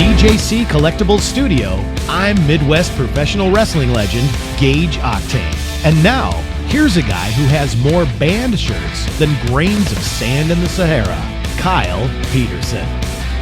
DJC Collectibles Studio, I'm Midwest professional wrestling legend Gage Octane. And now, here's a guy who has more band shirts than grains of sand in the Sahara, Kyle Peterson.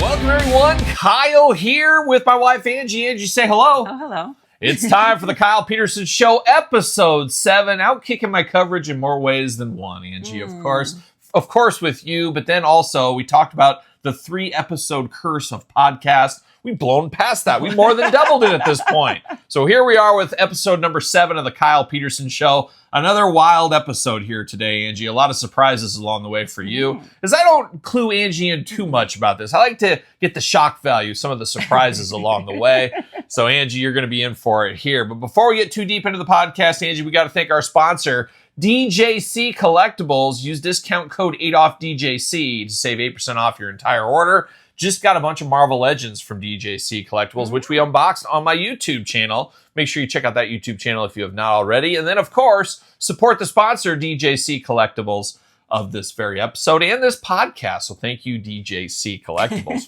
Welcome everyone, Kyle here with my wife Angie. Angie, say hello. Oh, hello. It's time for the Kyle Peterson Show, episode 7. Out kicking my coverage in more ways than one, Angie, of course with you, but then also we talked about the 3-episode curse of podcast. We've blown past that. We more than doubled it at this point. So here we are with episode number 7 of the Kyle Peterson Show. Another wild episode here today, Angie. A lot of surprises along the way for you. Because I don't clue Angie in too much about this. I like to get the shock value, some of the surprises along the way. So Angie, you're going to be in for it here. But before we get too deep into the podcast, Angie, we got to thank our sponsor, DJC Collectibles. Use discount code 8OFFDJC to save 8% off your entire order. Just got a bunch of Marvel Legends from DJC Collectibles, which we unboxed on my YouTube channel. Make sure you check out that YouTube channel if you have not already. And then, of course, support the sponsor, DJC Collectibles, of this very episode and this podcast. So thank you, DJC Collectibles.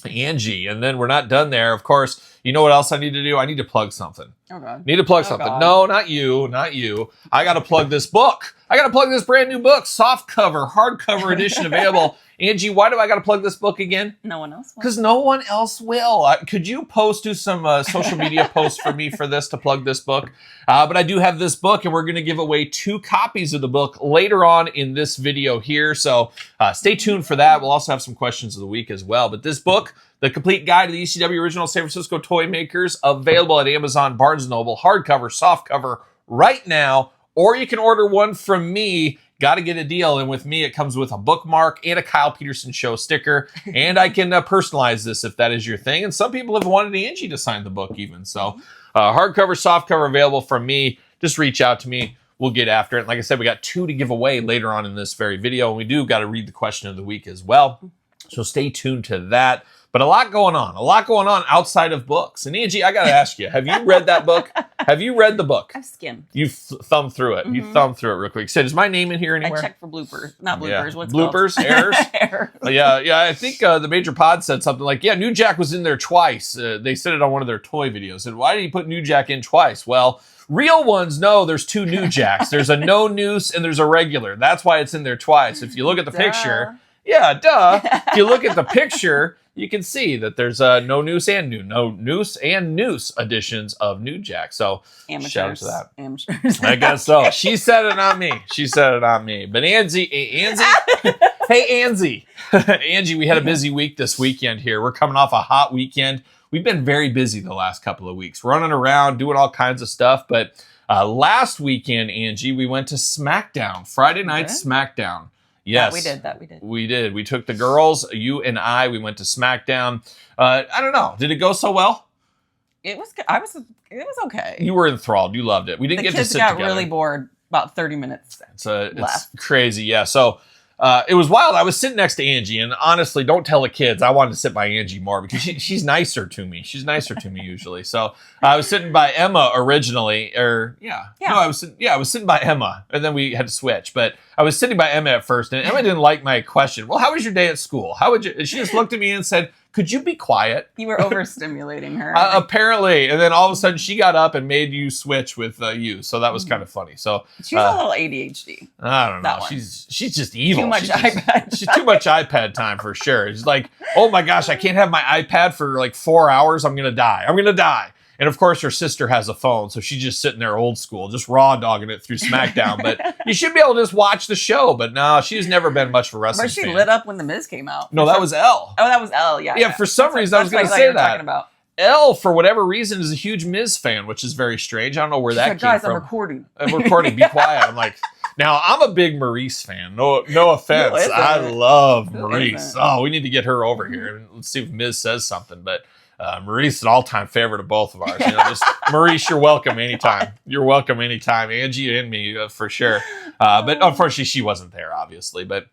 Angie. And then we're not done there. Of course, you know what else I need to do? I need to plug something. Oh, God. Need to plug something. God. No, not you. I got to plug this book. I got to plug this brand new book, soft cover, hardcover edition available. Angie, why do I got to plug this book again? No one else will. Because no one else will. Could you do some social media posts for me for this to plug this book? But I do have this book, and we're going to give away 2 copies of the book later on in this video here. So stay tuned for that. We'll also have some questions of the week as well. But this book, The Complete Guide to the ECW Original San Francisco Toy Makers, available at Amazon, Barnes & Noble, hardcover, softcover, right now. Or you can order one from me. Got to get a deal. And with me, it comes with a bookmark and a Kyle Peterson Show sticker. And I can personalize this if that is your thing. And some people have wanted Angie to sign the book even. So hardcover, softcover available from me. Just reach out to me. We'll get after it. And like I said, we got 2 to give away later on in this very video. And we do got to read the question of the week as well. So stay tuned to that. But a lot going on outside of books. And Angie, I got to ask you, have you read that book? Have you read the book? I've skimmed. You thumbed through it. You thumbed through it real quick. Said, is my name in here anywhere? I checked for bloopers. Not bloopers. Yeah. What's bloopers? called? Errors? Errors. Yeah. I think the Major Pod said something like, yeah, New Jack was in there twice. They said it on one of their toy videos. And why did he put New Jack in twice? Well, real ones know there's 2 New Jacks. There's a no noose and there's a regular. That's why it's in there twice. If you look at the picture, if you look at the picture, you can see that there's no noose and noose editions of New Jack. So amateurs. Shout out to that. Amateurs. I guess so. She said it on me. But Angie, hey Angie, Angie, we had a busy week this weekend here. We're coming off a hot weekend. We've been very busy the last couple of weeks, running around, doing all kinds of stuff. But last weekend, Angie, we went to SmackDown, Friday night SmackDown. Yes, that we did. We did. We took the girls, you and I. We went to SmackDown. I don't know. Did it go so well? It was okay. You were enthralled. You loved it. We didn't get to sit together. The kids got really bored about 30 minutes. It's crazy. Yeah. So it was wild. I was sitting next to Angie, and honestly, don't tell the kids. I wanted to sit by Angie more because she's nicer to me. She's nicer to me usually. So I was sitting by Emma originally, I was sitting by Emma, and then we had to switch. But I was sitting by Emma at first, and Emma didn't like my question. Well, how was your day at school? How would you? And she just looked at me and said, "Could you be quiet?" You were overstimulating her. Apparently. And then all of a sudden she got up and made you switch with you. So that was kind of funny. So she's a little ADHD. I don't know. She's just evil. Too much iPad. She's too much iPad time for sure. It's like, oh my gosh, I can't have my iPad for like 4 hours. I'm going to die. And of course, her sister has a phone, so she's just sitting there old school, just raw dogging it through SmackDown. But you should be able to just watch the show. But no, she's never been much of a wrestling But she fan. lit up when The Miz came out. No, that was Elle. Oh, that was Elle, yeah. Yeah, for some reason, I was going to say that. Talking about. Elle, for whatever reason, is a huge Miz fan, which is very strange. I don't know where that came guys, from. I'm recording. Be quiet. I'm like, now I'm a big Maurice fan. No offense. I love Maurice. Oh, we need to get her over here and let's see if Miz says something. But Maurice is an all-time favorite of both of ours. Just Maurice, you're welcome anytime. Angie and me, for sure. But unfortunately, she wasn't there, obviously. But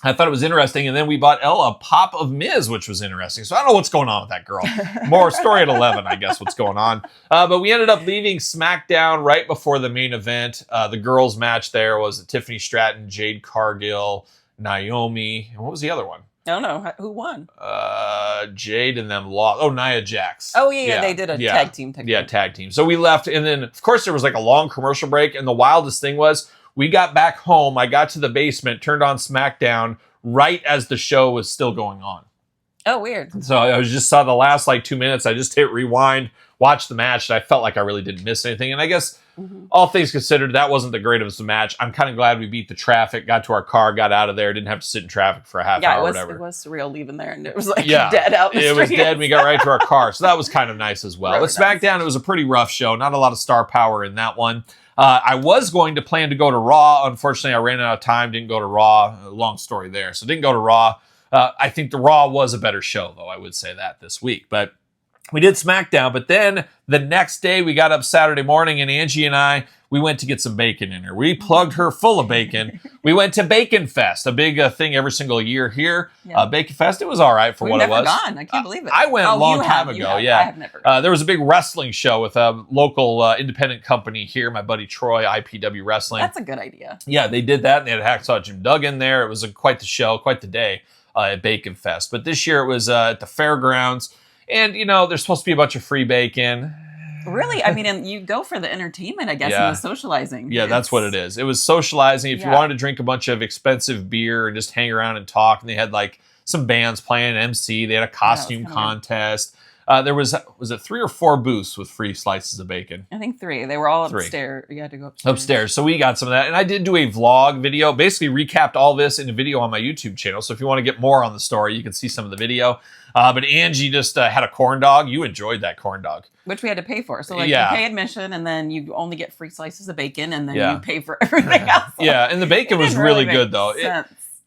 I thought it was interesting. And then we bought Elle a pop of Miz, which was interesting. So I don't know what's going on with that girl. More story at 11, I guess, what's going on. But we ended up leaving SmackDown right before the main event. The girls' match there was Tiffany Stratton, Jade Cargill, Naomi. And what was the other one? I don't know. Who won? Jade and them lost. Oh, Nia Jakks. Oh, yeah. They did a tag team. Tag team. So we left, and then, of course, there was like a long commercial break, and the wildest thing was we got back home. I got to the basement, turned on SmackDown right as the show was still going on. Oh, weird. So I just saw the last like 2 minutes. I just hit rewind, watched the match, and I felt like I really didn't miss anything. And I guess all things considered, that wasn't the greatest match. I'm kind of glad we beat the traffic, got to our car, got out of there, didn't have to sit in traffic for a half hour or whatever. It was surreal leaving there, and it was like dead out in the street. It was dead, and we got right to our car. So that was kind of nice as well. Really But SmackDown, it was a pretty rough show. Not a lot of star power in that one. I was going to plan to go to Raw. Unfortunately, I ran out of time, didn't go to Raw. Long story there. So didn't go to Raw. I think the Raw was a better show, though. I would say that this week. But we did SmackDown. But then the next day, we got up Saturday morning, and Angie and I, we went to get some bacon in her. We plugged her full of bacon. We went to Bacon Fest, a big thing every single year here. Yeah. Bacon Fest, it was all right for what it was. We've never gone. I can't believe it. I went a long time ago. Yeah, I have never gone. There was a big wrestling show with a local independent company here, my buddy Troy, IPW Wrestling. That's a good idea. Yeah, they did that. And they had Hacksaw Jim Duggan there. It was quite the show, quite the day at Bacon Fest. But this year it was at the fairgrounds. And, there's supposed to be a bunch of free bacon. Really? I mean, and you go for the entertainment, I guess, and the socializing. Yeah, that's what it is. It was socializing. If you wanted to drink a bunch of expensive beer and just hang around and talk, and they had like some bands playing, MC, they had a costume contest. There was it 3 or 4 booths with free slices of bacon? I think 3. They were all upstairs. You had to go upstairs. So we got some of that. And I did do a vlog video, basically recapped all this in a video on my YouTube channel. So if you want to get more on the story, you can see some of the video. But Angie just had a corn dog. You enjoyed that corn dog. Which we had to pay for. So you pay admission, and then you only get free slices of bacon, and then you pay for everything else. And the bacon was really good, though.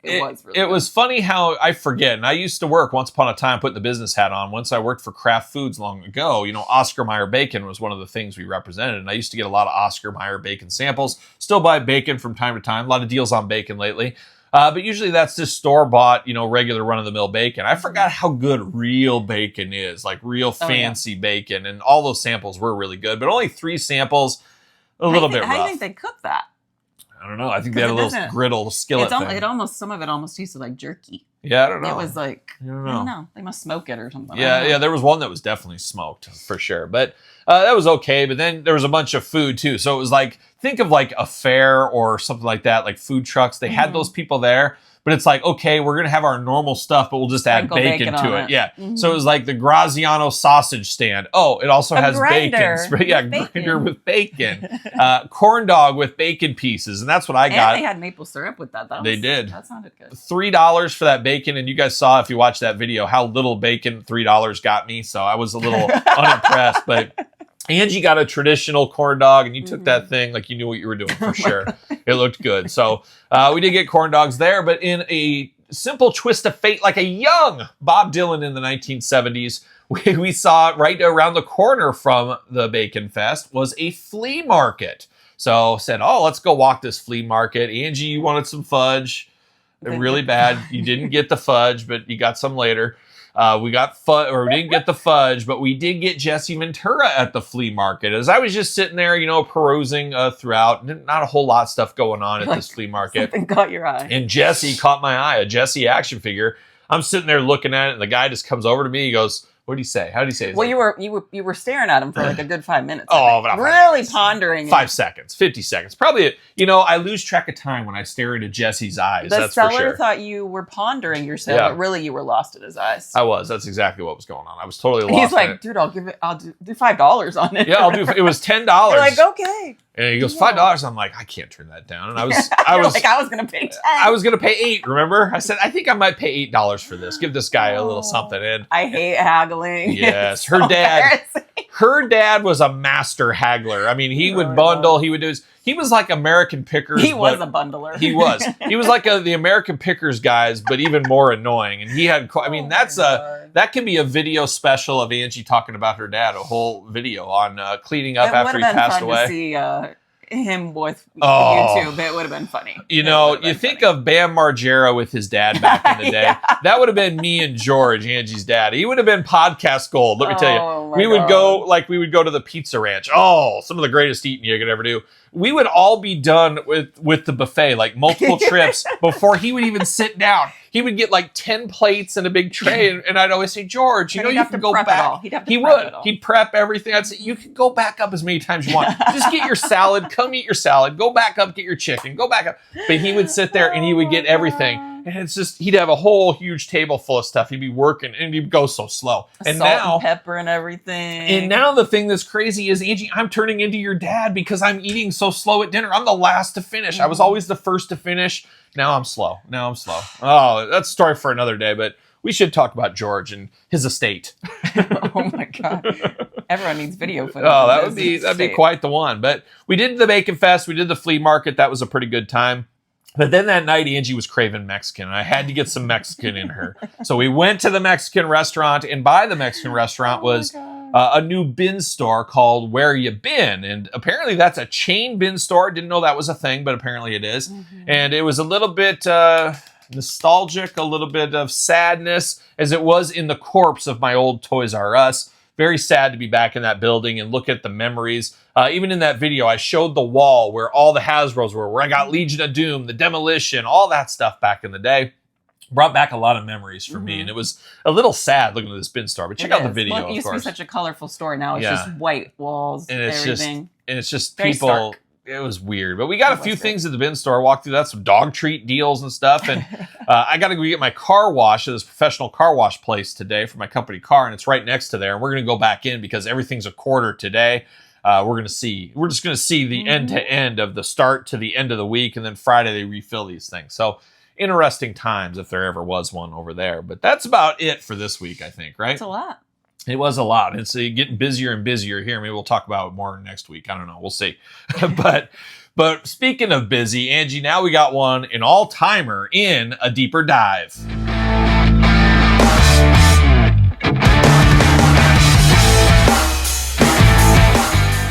It was funny how I forget, and I used to work once upon a time putting the business hat on. Once I worked for Kraft Foods long ago, Oscar Mayer bacon was one of the things we represented, and I used to get a lot of Oscar Mayer bacon samples. Still buy bacon from time to time. A lot of deals on bacon lately. But usually that's just store-bought, regular run-of-the-mill bacon. I forgot how good real bacon is, like real fancy bacon, and all those samples were really good, but only 3 samples, a little bit rough. How do you think they cook that? I don't know. I think they had a little griddle skillet thing. Some of it almost tasted like jerky. Yeah, I don't know. It was like, I don't know. They must smoke it or something. Yeah, there was one that was definitely smoked for sure. But that was okay. But then there was a bunch of food too. So it was like, think of like a fair or something like that, like food trucks. They had those people there. But it's like, okay, we're going to have our normal stuff, but we'll just add bacon to it. Yeah. Mm-hmm. So it was like the Graziano sausage stand. Oh, it also has bacon. Yeah, grinder with bacon. Corn dog with bacon pieces. And that's what I got. And they had maple syrup with that. They did. That sounded good. $3 for that bacon. And you guys saw, if you watched that video, how little bacon $3 got me. So I was a little unimpressed. But Angie got a traditional corn dog, and you took that thing like you knew what you were doing for sure. It looked good. So we did get corn dogs there, but in a simple twist of fate, like a young Bob Dylan in the 1970s, we saw right around the corner from the Bacon Fest was a flea market. So said, let's go walk this flea market. Angie, you wanted some fudge. Really bad. You didn't get the fudge, but you got some later. We got we didn't get the fudge, but we did get Jesse Ventura at the flea market. As I was just sitting there, perusing throughout, not a whole lot of stuff going on at this flea market. Something caught your eye. And Jesse caught my eye, a Jesse action figure. I'm sitting there looking at it, and the guy just comes over to me. He goes, what did he say? How did he say it? Well, you were staring at him for like a good 5 minutes. Really pondering. 5 seconds, 50 seconds. Probably, I lose track of time when I stare into Jesse's eyes. The that's seller for sure. thought you were pondering your sale, but really you were lost in his eyes. I was. That's exactly what was going on. I was totally lost. He's like, dude, I'll do $5 on it. Yeah, it was $10. You're like, okay. And he goes, $5. I'm like, I can't turn that down. And I was going to pay $10. I was going to pay $8. Remember? I said, I think I might pay $8 for this. Give this guy a little something. And I hate haggling. Yes, her dad was a master haggler. I mean, he would bundle. He would do his. He was like American Pickers. He was a bundler. He was. He was like the American Pickers guys, but even more annoying. And he had. I mean, that can be a video special of Angie talking about her dad. A whole video on cleaning up after he passed away. To see him with YouTube. It would have been funny. You think of Bam Margera with his dad back in the day. That would have been me and George, Angie's dad. He would have been podcast gold. Let me tell you. We would go to the Pizza Ranch. Oh, some of the greatest eating you could ever do. We would all be done with the buffet, like multiple trips before he would even sit down. he would get like 10 plates and a big tray, and I'd always say, George, you know, you can go prep back. He would. He'd prep everything. I'd say, you can go back up as many times as you want. Just get your salad, come eat your salad, go back up, get your chicken, go back up. But he would sit there and he would get everything. And it's just, he'd have a whole huge table full of stuff. He'd be working and he'd go so slow. And salt now, and pepper and everything. And now the thing that's crazy is, Angie, I'm turning into your dad because I'm eating so slow at dinner. I'm the last to finish. I was always the first to finish. Now I'm slow. Oh, that's a story for another day, but we should talk about George and his estate. Oh my God. Everyone needs video footage. Oh, that'd be quite the one. But we did the Bacon Fest. We did the flea market. That was a pretty good time. But then that night, Angie was craving Mexican, and I had to get some Mexican in her. So we went to the Mexican restaurant, and by the Mexican restaurant was a new bin store called Where You Been. And apparently that's a chain bin store. Didn't know that was a thing, but apparently it is. And it was a little bit nostalgic, a little bit of sadness, as it was in the corpse of my old Toys R Us. Very sad to be back in that building and look at the memories. Even in that video, I showed the wall where all the Hasbros were, where I got Legion of Doom, the Demolition, all that stuff back in the day. Brought back a lot of memories for me, and it was a little sad looking at this bin store. But check out the video, Well, it used to be such a colorful store. Now it's just white walls and everything. It's just very people... stark. It was weird, but we got a few things at the bin store. Walked through that, some dog treat deals and stuff. And I got to go get my car wash at this professional car wash place today for my company car, and it's right next to there. And we're going to go back in because everything's a quarter today. We're just going to see the end to end of the start to the end of the week, and then Friday they refill these things. So interesting times if there ever was one over there. But that's about it for this week, I think. Right? It's a lot. It was a lot. It's getting busier and busier here. Maybe we'll talk about it more next week. I don't know. We'll see. But speaking of busy, Angie, now we got an all-timer in a deeper dive.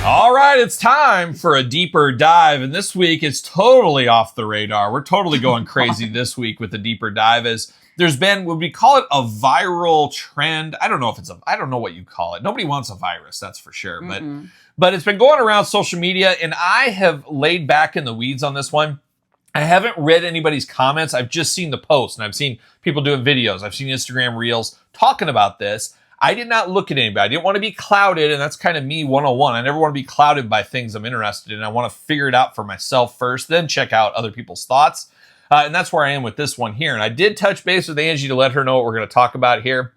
All right, it's time for a deeper dive. And this week, it's totally off the radar. We're totally going crazy this week with the deeper dive. As there's been, would we call it a viral trend? I don't know what you call it. Nobody wants a virus, that's for sure. But it's been going around social media, and I have laid back in the weeds on this one. I haven't read anybody's comments. I've just seen the posts, and I've seen people doing videos. I've seen Instagram Reels talking about this. I did not look at anybody. I didn't want to be clouded, and that's kind of me 101. I never want to be clouded by things I'm interested in. I want to figure it out for myself first, then check out other people's thoughts. And that's where I am with this one here. And I did touch base with Angie to let her know what we're going to talk about here.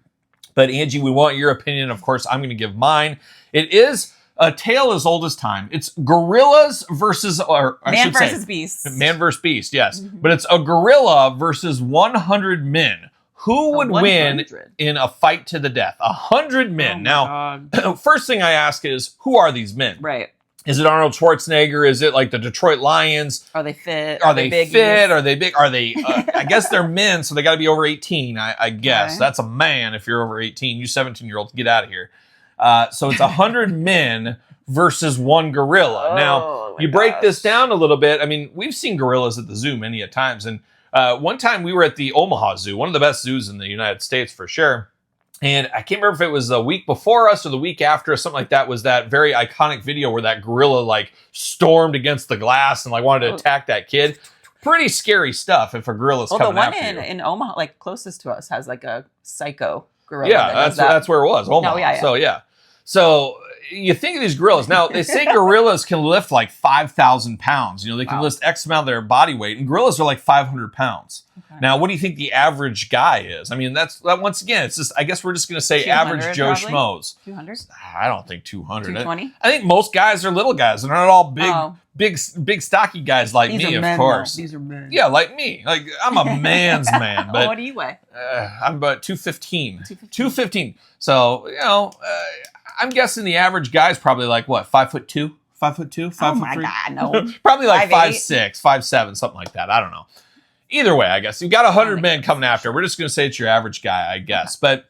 But Angie, we want your opinion. Of course, I'm going to give mine. It is a tale as old as time. It's gorillas versus, or I should say, Man versus beast. Man versus beast, yes. But it's a gorilla versus 100 men. Who would win in a fight to the death? 100 men. Now, first thing I ask is, who are these men? Right. Is it Arnold Schwarzenegger? Is it like the Detroit Lions? Are they fit? Are they fit? Are they big? Are they, I guess they're men, so they got to be over 18, I guess. Okay. That's a man if you're over 18. You 17-year-olds, get out of here. So it's 100 men versus one gorilla. Now, you break this down a little bit. I mean, we've seen gorillas at the zoo many a times. And one time we were at the Omaha Zoo, one of the best zoos in the United States for sure. And I can't remember if it was the week before us or the week after or something like that, was that very iconic video where that gorilla like stormed against the glass and like wanted to attack that kid. Pretty scary stuff if a gorilla's coming after you. The one in Omaha, like closest to us, has like a psycho gorilla. Yeah, that's where it was, Omaha. Oh, yeah. So you think of these gorillas. Now, they say gorillas can lift like 5,000 pounds. You know, they can lift X amount of their body weight, and gorillas are like 500 pounds. Okay. Now, what do you think the average guy is? I mean, that's once again, it's just, I guess we're just going to say average Joe Schmoes. 200? I don't think 200. 220? I think most guys are little guys. They're not all big, stocky guys like me, of course. These are men. Yeah, like me. Like, I'm a man's man. But what do you weigh? I'm about 215. 215. So, you know, I'm guessing the average guy's probably like, what, 5'2"? 5'2"? 5'3"? Oh my God, no. Probably like 5'6", 5'7", something like that. I don't know. Either way, I guess. You've got 100 men coming after. We're just going to say it's your average guy, I guess. But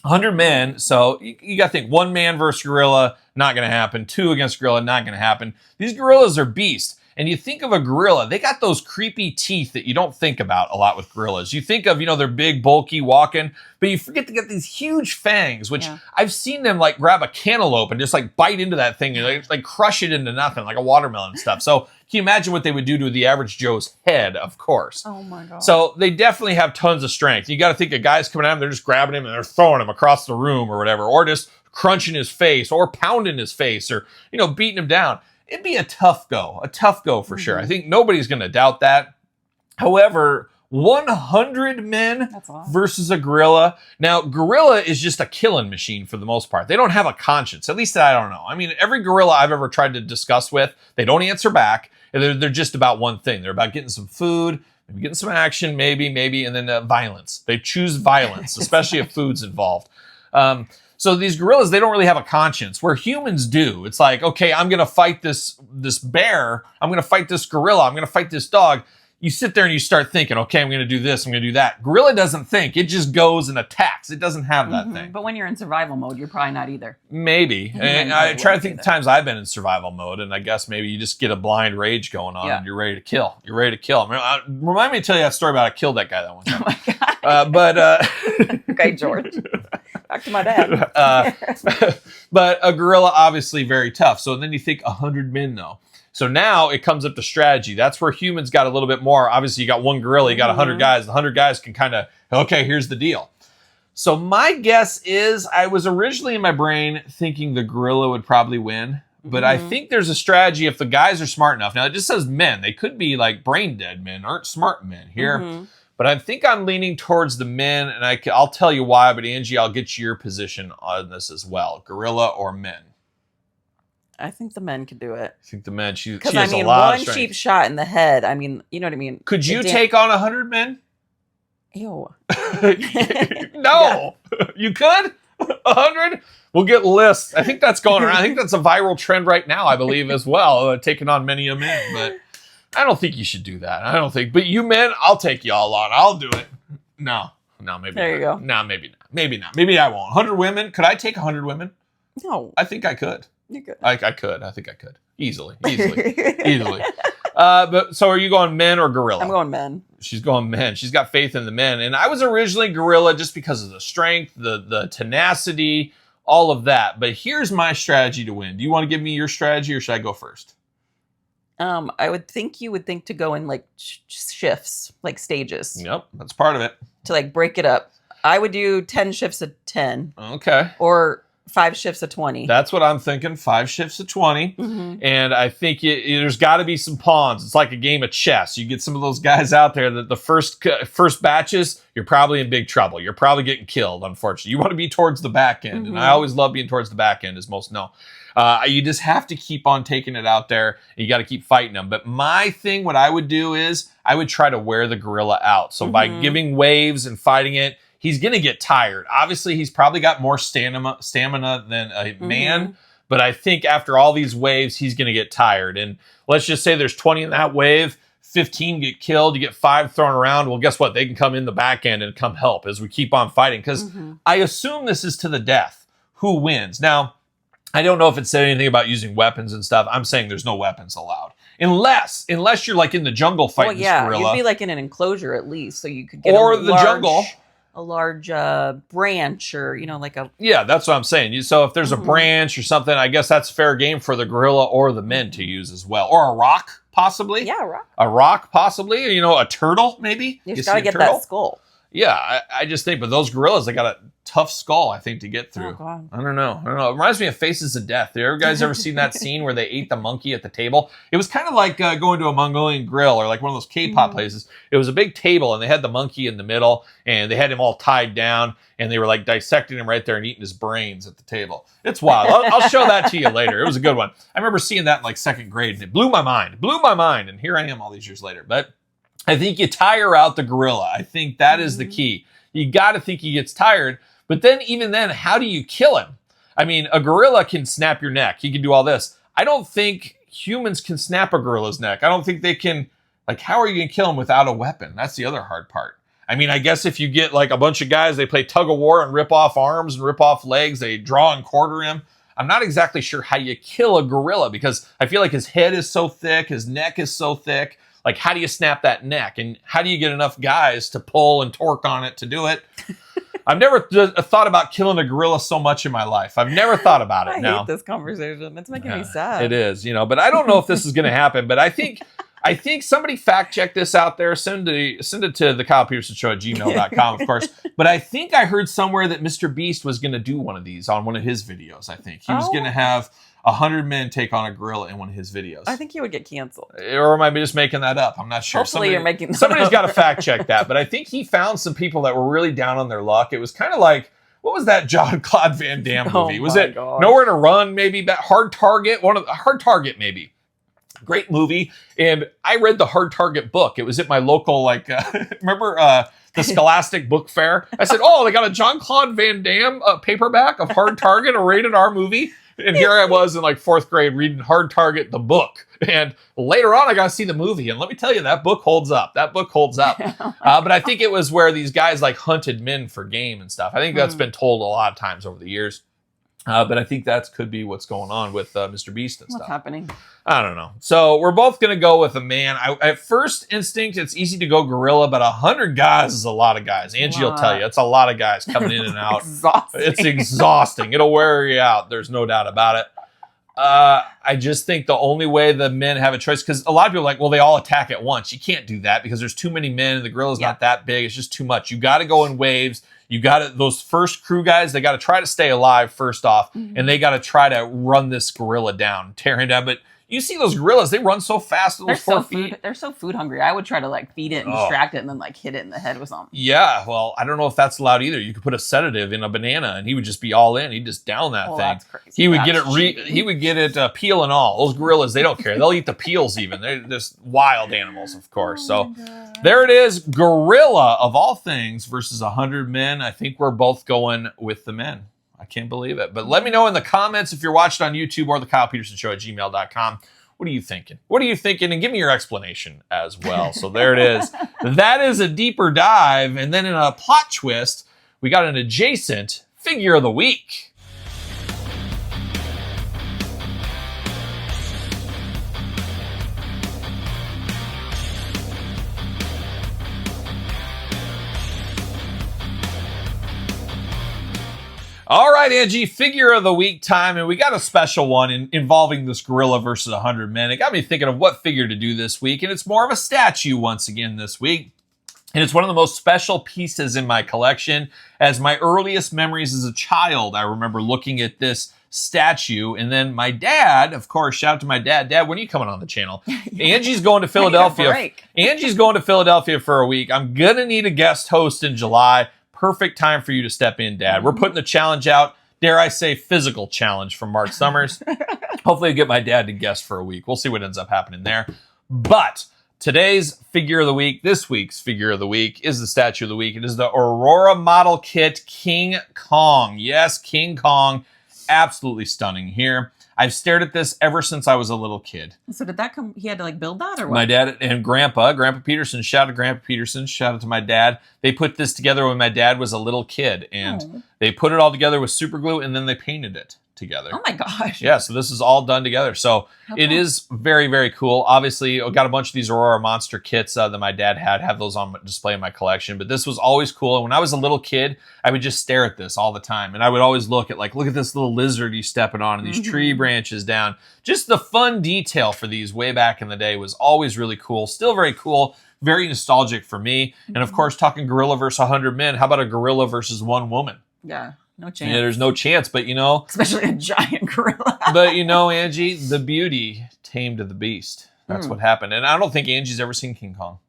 100 men, so you got to think, 1 man versus gorilla, not going to happen. 2 against gorilla, not going to happen. These gorillas are beasts. And you think of a gorilla, they got those creepy teeth that you don't think about a lot with gorillas. You think of, they're big, bulky, walking, but you forget to get these huge fangs, which I've seen them like grab a cantaloupe and just like bite into that thing and like crush it into nothing, like a watermelon and stuff. So can you imagine what they would do to the average Joe's head, of course. Oh my God. So they definitely have tons of strength. You got to think a guy's coming at him, they're just grabbing him and they're throwing him across the room or whatever, or just crunching his face or pounding his face or, beating him down. It'd be a tough go for sure. I think nobody's going to doubt that. However, 100 men versus a gorilla. Now, gorilla is just a killing machine for the most part. They don't have a conscience. At least I don't know. I mean, every gorilla I've ever tried to discuss with, they don't answer back. They're just about one thing. They're about getting some food, maybe getting some action, maybe, and then violence. They choose violence, especially if food's involved. So these gorillas, they don't really have a conscience, where humans do. It's like, okay, I'm going to fight this bear. I'm going to fight this gorilla. I'm going to fight this dog. You sit there and you start thinking, okay, I'm going to do this. I'm going to do that. Gorilla doesn't think. It just goes and attacks. It doesn't have that thing. But when you're in survival mode, you're probably not either. Maybe. And I try to think the times I've been in survival mode, and I guess maybe you just get a blind rage going on and you're ready to kill. I mean, remind me to tell you that story about I killed that guy that one time. Oh my God. Okay, George. Back to my dad. But a gorilla, obviously very tough. So then you think 100 men, though. So now it comes up to strategy. That's where humans got a little bit more. Obviously, you got one gorilla, you got 100 guys. The 100 guys can kind of, okay, here's the deal. So my guess is I was originally in my brain thinking the gorilla would probably win. But I think there's a strategy if the guys are smart enough. Now, it just says men. They could be like brain dead men, aren't smart men here. But I think I'm leaning towards the men, and I'll tell you why. But Angie, I'll get your position on this as well. Gorilla or men? I think the men could do it. I think the men. She has a lot of strength. One cheap shot in the head. I mean, you know what I mean? Could you take on 100 men? Ew. No. You could? 100? We'll get lists. I think that's going around. I think that's a viral trend right now, I believe, as well. Taking on many a man. But I don't think you should do that. I don't think. But you men, I'll take you all on. I'll do it. No, maybe there you go. No, maybe not. Maybe not. Maybe I won't. 100 women? Could I take 100 women? No. I think I could. You could. I could. I think I could. Easily. But so are you going men or gorilla? I'm going men. She's going men. She's got faith in the men. And I was originally gorilla just because of the strength, the tenacity, all of that. But here's my strategy to win. Do you want to give me your strategy or should I go first? I would think you would think to go in like shifts, like stages. Yep, that's part of it. To like break it up. I would do 10 shifts of 10. Okay. Or 5 shifts of 20. That's what I'm thinking. 5 shifts of 20. And I think there's got to be some pawns. It's like a game of chess. You get some of those guys out there that the first batches, you're probably in big trouble. You're probably getting killed, unfortunately. You want to be towards the back end. And I always love being towards the back end, as most know. You just have to keep on taking it out there. And you got to keep fighting them. But my thing, what I would do is I would try to wear the gorilla out. So by giving waves and fighting it, he's going to get tired. Obviously, he's probably got more stamina than a man. But I think after all these waves, he's going to get tired. And let's just say there's 20 in that wave. 15 get killed. You get 5 thrown around. Well, guess what? They can come in the back end and come help as we keep on fighting. Because I assume this is to the death. Who wins? Now, I don't know if it said anything about using weapons and stuff. I'm saying there's no weapons allowed. Unless you're like in the jungle fighting this gorilla. You'd be like in an enclosure at least. So you could get jungle. A large branch or, like a... Yeah, that's what I'm saying. So if there's a branch or something, I guess that's fair game for the gorilla or the men to use as well. Or a rock, possibly. Yeah, a rock. A rock, possibly. A turtle, maybe. You just got to get that skull. Yeah, I just think, but those gorillas, they got a tough skull, I think, to get through. Oh, God. I don't know. It reminds me of Faces of Death. You guys ever seen that scene where they ate the monkey at the table? It was kind of like going to a Mongolian grill or like one of those K-pop places. It was a big table, and they had the monkey in the middle, and they had him all tied down, and they were like dissecting him right there and eating his brains at the table. It's wild. I'll show that to you later. It was a good one. I remember seeing that in like 2nd grade, and it blew my mind. And here I am all these years later. But I think you tire out the gorilla. I think that is the key. You got to think he gets tired. But then, even then, how do you kill him? I mean, a gorilla can snap your neck. He can do all this. I don't think humans can snap a gorilla's neck. I don't think they can. Like, how are you going to kill him without a weapon? That's the other hard part. I mean, I guess if you get like a bunch of guys, they play tug of war and rip off arms and rip off legs, they draw and quarter him. I'm not exactly sure how you kill a gorilla because I feel like his head is so thick, his neck is so thick. Like, how do you snap that neck? And how do you get enough guys to pull and torque on it to do it? I've never thought about killing a gorilla so much in my life. I've never thought about it. I hate this conversation. It's making me sad. It is, but I don't know if this is going to happen. But I think somebody fact check this out there. Send it to the Kyle Peterson Show at gmail.com, of course. But I think I heard somewhere that Mr. Beast was going to do one of these on one of his videos. I think he was going to have 100 men take on a gorilla in one of his videos. I think he would get canceled. Or am I just making that up? I'm not sure. Hopefully you're making that Somebody's up. got to fact check that. But I think he found some people that were really down on their luck. It was kind of like, what was that Jean-Claude Van Damme movie? Was it gosh. Nowhere to Run, maybe? Hard Target? Hard Target, maybe. Great movie. And I read the Hard Target book. It was at my local, remember the Scholastic Book Fair? I said, they got a Jean-Claude Van Damme paperback of Hard Target, a rated R movie. And here I was in fourth grade reading Hard Target, the book. And later on, I got to see the movie. And let me tell you, that book holds up. But I think it was where these guys hunted men for game and stuff. I think that's been told a lot of times over the years. But I think that could be what's going on with Mr. Beast and stuff. What's happening? I don't know. So we're both going to go with a man. At first instinct, it's easy to go gorilla, but 100 guys is a lot of guys. Angie will tell you, it's a lot of guys coming in and out. It's exhausting. It'll wear you out. There's no doubt about it. I just think the only way the men have a choice, because a lot of people are like, well, they all attack at once. You can't do that because there's too many men and the gorilla's not that big. It's just too much. You got to go in waves. You got to, those first crew guys, they got to try to stay alive first off, and they got to try to run this gorilla down, tear him down. But you see those gorillas, they run so fast. They're so food hungry. I would try to feed it and distract it and then hit it in the head with something. Yeah, well, I don't know if that's allowed either. You could put a sedative in a banana and he would just be all in. He'd just down that thing. That's crazy. He would get it peel and all. Those gorillas, they don't care. They'll eat the peels even. They're just wild animals, of course. So there it is. Gorilla of all things versus 100 men. I think we're both going with the men. I can't believe it. But let me know in the comments if you're watching on YouTube or the Kyle Peterson Show at gmail.com. What are you thinking? And give me your explanation as well. So there it is. That is a deeper dive. And then in a plot twist, we got an adjacent figure of the week. All right, Angie, figure of the week time, and we got a special one involving this gorilla versus 100 men. It got me thinking of what figure to do this week, and it's more of a statue once again this week. And it's one of the most special pieces in my collection. As my earliest memories as a child, I remember looking at this statue, and then my dad, of course, shout out to my dad. Dad, when are you coming on the channel? Angie's going to Philadelphia. Angie's going to Philadelphia for a week. I'm going to need a guest host in July. Perfect time for you to step in, Dad. We're putting the challenge out. Dare I say physical challenge from Mark Summers. Hopefully I'll get my dad to guest for a week. We'll see what ends up happening there. But today's figure of the week, this week's figure of the week, is the statue of the week. It is the Aurora model kit King Kong. Yes, King Kong. Absolutely stunning here. I've stared at this ever since I was a little kid. So did that come, he had to build that or what? My dad and Grandpa Peterson, shout out to Grandpa Peterson, shout out to my dad. They put this together when my dad was a little kid, and they put it all together with super glue, and then they painted it together. Oh my gosh. Yeah, so this is all done together. So it is very, very cool. Obviously, I got a bunch of these Aurora Monster kits that my dad had, have those on display in my collection, but this was always cool. And when I was a little kid, I would just stare at this all the time. And I would always look at look at this little lizard he's stepping on and these tree branches down. Just the fun detail for these way back in the day was always really cool. Still very cool. Very nostalgic for me. And of course, talking gorilla versus 100 men, how about a gorilla versus one woman? Yeah. No chance. Yeah, there's no chance, but especially a giant gorilla. But Angie, the beauty tamed the beast. That's what happened. And I don't think Angie's ever seen King Kong.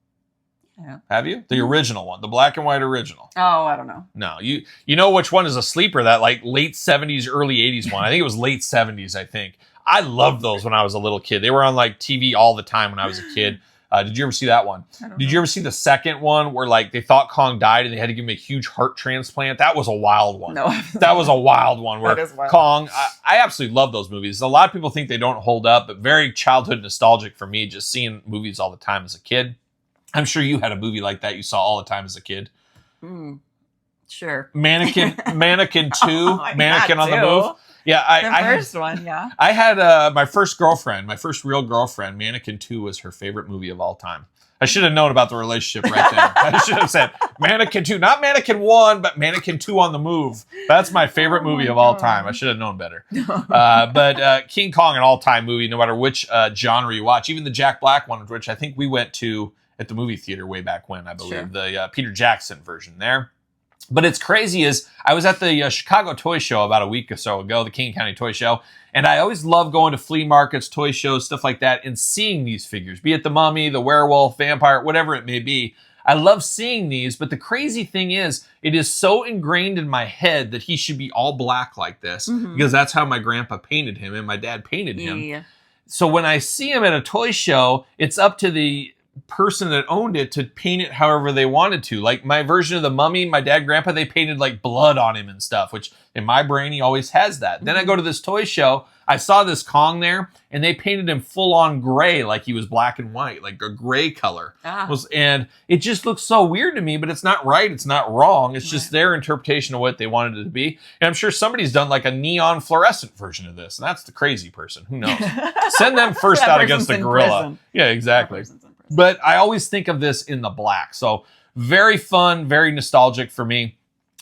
Yeah. Have you? The original one, the black and white original. Oh, I don't know. No, you know which one is a sleeper, that late 70s, early 80s one. I think it was late 70s, I think. I loved those when I was a little kid. They were on TV all the time when I was a kid. Did you ever see that one? Did you ever see the second one where they thought Kong died and they had to give him a huge heart transplant? That was a wild one. No. That was a wild one where wild. Kong, I absolutely love those movies. A lot of people think they don't hold up, but very childhood nostalgic for me, just seeing movies all the time as a kid. I'm sure you had a movie like that you saw all the time as a kid. Sure. Mannequin 2, Mannequin on the Move. Yeah, the first one, yeah. I had my first real girlfriend, Mannequin 2 was her favorite movie of all time. I should have known about the relationship right there. I should have said Mannequin 2, not Mannequin 1, but Mannequin 2 on the Move. That's my favorite movie of all time. I should have known better. But King Kong, an all-time movie, no matter which genre you watch, even the Jack Black one, which I think we went to at the movie theater way back when, I believe, the Peter Jackson version there. But it's crazy is I was at the Chicago Toy Show about a week or so ago, the King County Toy Show, and I always love going to flea markets, toy shows, stuff like that, and seeing these figures, be it the mummy, the werewolf, vampire, whatever it may be. I love seeing these, but the crazy thing is, it is so ingrained in my head that he should be all black like this, because that's how my grandpa painted him and my dad painted him. Yeah. So when I see him at a toy show, it's up to the person that owned it to paint it however they wanted to. Like my version of the mummy, my dad, grandpa, they painted like blood on him and stuff, which in my brain, he always has that. Then I go to this toy show, I saw this Kong there, and they painted him full on gray, like he was black and white, like a gray color. And it just looks so weird to me, but it's not right. It's not wrong. It's just their interpretation of what they wanted it to be. And I'm sure somebody's done like a neon fluorescent version of this. And that's the crazy person. Who knows? Send them first out against the gorilla. Prison. Yeah, exactly. But I always think of this in the black. So very fun, very nostalgic for me.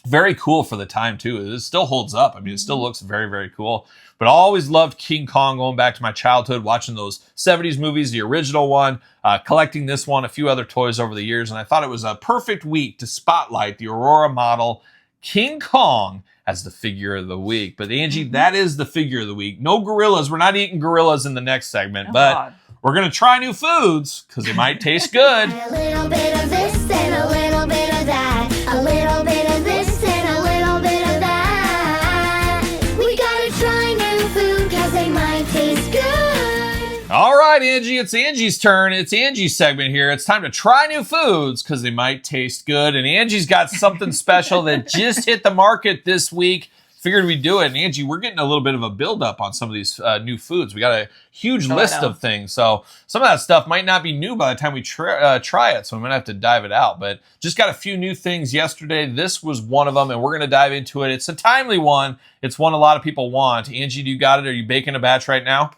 Very cool for the time, too. It still holds up. I mean, it still looks very, very cool. But I always loved King Kong, going back to my childhood, watching those 70s movies, the original one, collecting this one, a few other toys over the years. And I thought it was a perfect week to spotlight the Aurora model King Kong as the figure of the week. But Angie, that is the figure of the week. No gorillas. We're not eating gorillas in the next segment. But we're going to try new foods because they might taste good. A little bit of this and a little bit of that. A little bit of this and a little bit of that. We got to try new food because they might taste good. All right, Angie, it's Angie's turn. It's Angie's segment here. It's time to try new foods because they might taste good. And Angie's got something special that just hit the market this week. Figured we'd do it. And Angie, we're getting a little bit of a build-up on some of these new foods. We got a huge list of things. So some of that stuff might not be new by the time we try it. So I'm going to have to dive it out. But just got a few new things yesterday. This was one of them, and we're going to dive into it. It's a timely one. It's one a lot of people want. Angie, do you got it? Are you baking a batch right now?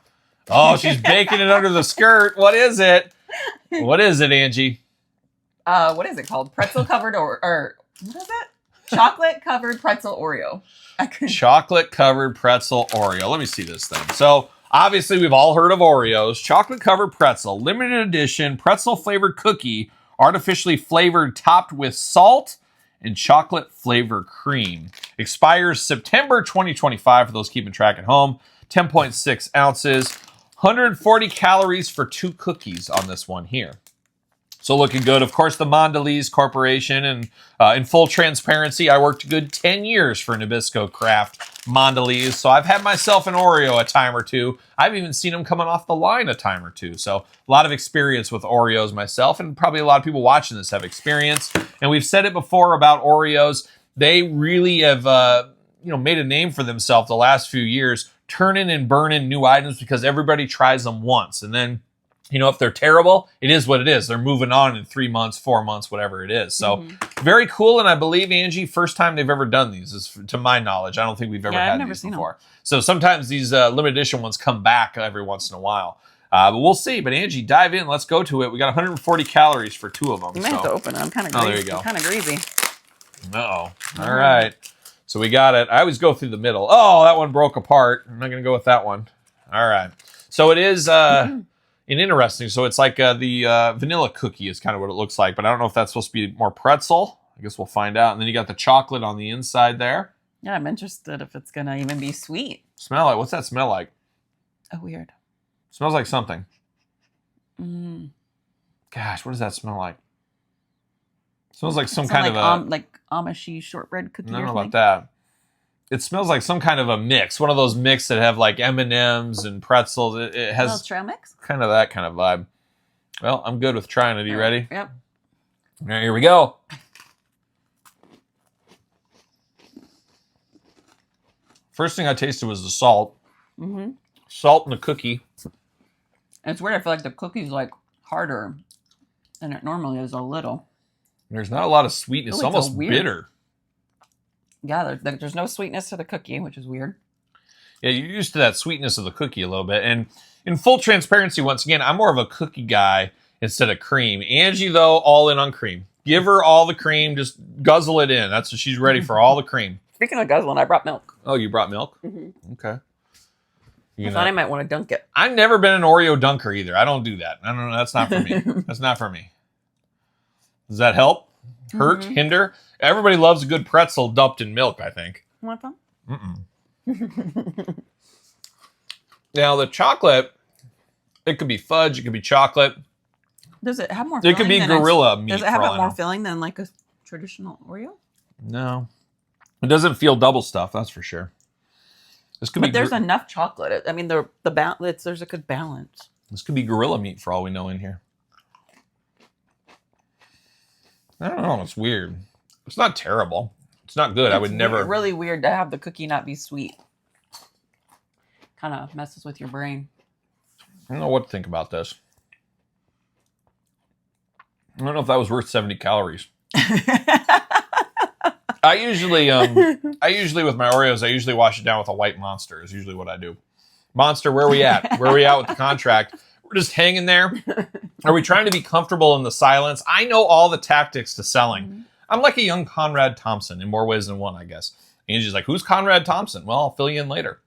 Oh, she's baking it under the skirt. What is it? What is it, Angie? What is it called? Pretzel covered or what is it? Chocolate covered pretzel Oreo. Chocolate covered pretzel Oreo. Let me see this thing. So obviously we've all heard of Oreos. Chocolate covered pretzel, limited edition, pretzel flavored cookie, artificially flavored, topped with salt and chocolate flavor cream. Expires September 2025 for those keeping track at home. 10.6 ounces, 140 calories for 2 cookies on this one here. So looking good. Of course, the Mondelez Corporation, and in full transparency, I worked a good 10 years for Nabisco Craft Mondelez. So I've had myself an Oreo a time or two. I've even seen them coming off the line a time or two. So a lot of experience with Oreos myself, and probably a lot of people watching this have experience. And we've said it before about Oreos. They really have made a name for themselves the last few years, turning and burning new items because everybody tries them once. And then if they're terrible, it is what it is. They're moving on in 3 months, 4 months, whatever it is. So very cool. And I believe, Angie, first time they've ever done these is to my knowledge. I don't think we've ever had these before. So sometimes these limited edition ones come back every once in a while. But we'll see. But Angie, dive in. Let's go to it. We got 140 calories for 2 of them. You might have to open it. I'm kind of greasy. Oh, there you go. I'm kind of greasy. Uh-oh. All right. So we got it. I always go through the middle. Oh, that one broke apart. I'm not going to go with that one. All right. So it is... And interesting. So it's like the vanilla cookie is kind of what it looks like, but I don't know if that's supposed to be more pretzel. I guess we'll find out. And then you got the chocolate on the inside there. Yeah, I'm interested if it's going to even be sweet. Smell like, what's that smell like? Oh, weird. Smells like something. Gosh, what does that smell like? Smells like some kind of like Amish shortbread cookie. I don't know about that. It smells like some kind of a mix. One of those mix that have like M&Ms and pretzels. It has a little trail mix? Kind of that kind of vibe. Well, I'm good with trying it. Are you ready? Yep. All right, here we go. First thing I tasted was the salt. Salt in the cookie. It's weird. I feel like the cookie's like harder than it normally is a little. There's not a lot of sweetness. It's almost bitter. Yeah, there's no sweetness to the cookie, which is weird. Yeah, you're used to that sweetness of the cookie a little bit. And in full transparency, once again, I'm more of a cookie guy instead of cream. Angie, though, all in on cream. Give her all the cream. Just guzzle it in. That's what she's ready for, all the cream. Speaking of guzzling, I brought milk. Oh, you brought milk? Mm-hmm. Okay. I thought I might want to dunk it. I've never been an Oreo dunker either. I don't do that. I don't know. That's not for me. That's not for me. Does that help? Hurt? Hinder? Everybody loves a good pretzel dumped in milk, I think. You want some? Mm-mm. Now, the chocolate, it could be fudge. It could be chocolate. Does it have more filling? It could be gorilla meat. Does it have more filling than like a traditional Oreo? No. It doesn't feel double stuffed, that's for sure. This could but there's enough chocolate. I mean, there's a good balance. This could be gorilla meat for all we know in here. I don't know. It's weird. It's not terrible. It's not good. I would never. It's really weird to have the cookie not be sweet. Kind of messes with your brain. I don't know what to think about this. I don't know if that was worth 70 calories. I usually with my Oreos, I usually wash it down with a white Monster is usually what I do. Monster, where are we at? Where are we at with the contract? We're just hanging there. Are we trying to be comfortable in the silence? I know all the tactics to selling. Mm-hmm. I'm like a young Conrad Thompson in more ways than one, I guess. Angie's like, who's Conrad Thompson? Well, I'll fill you in later.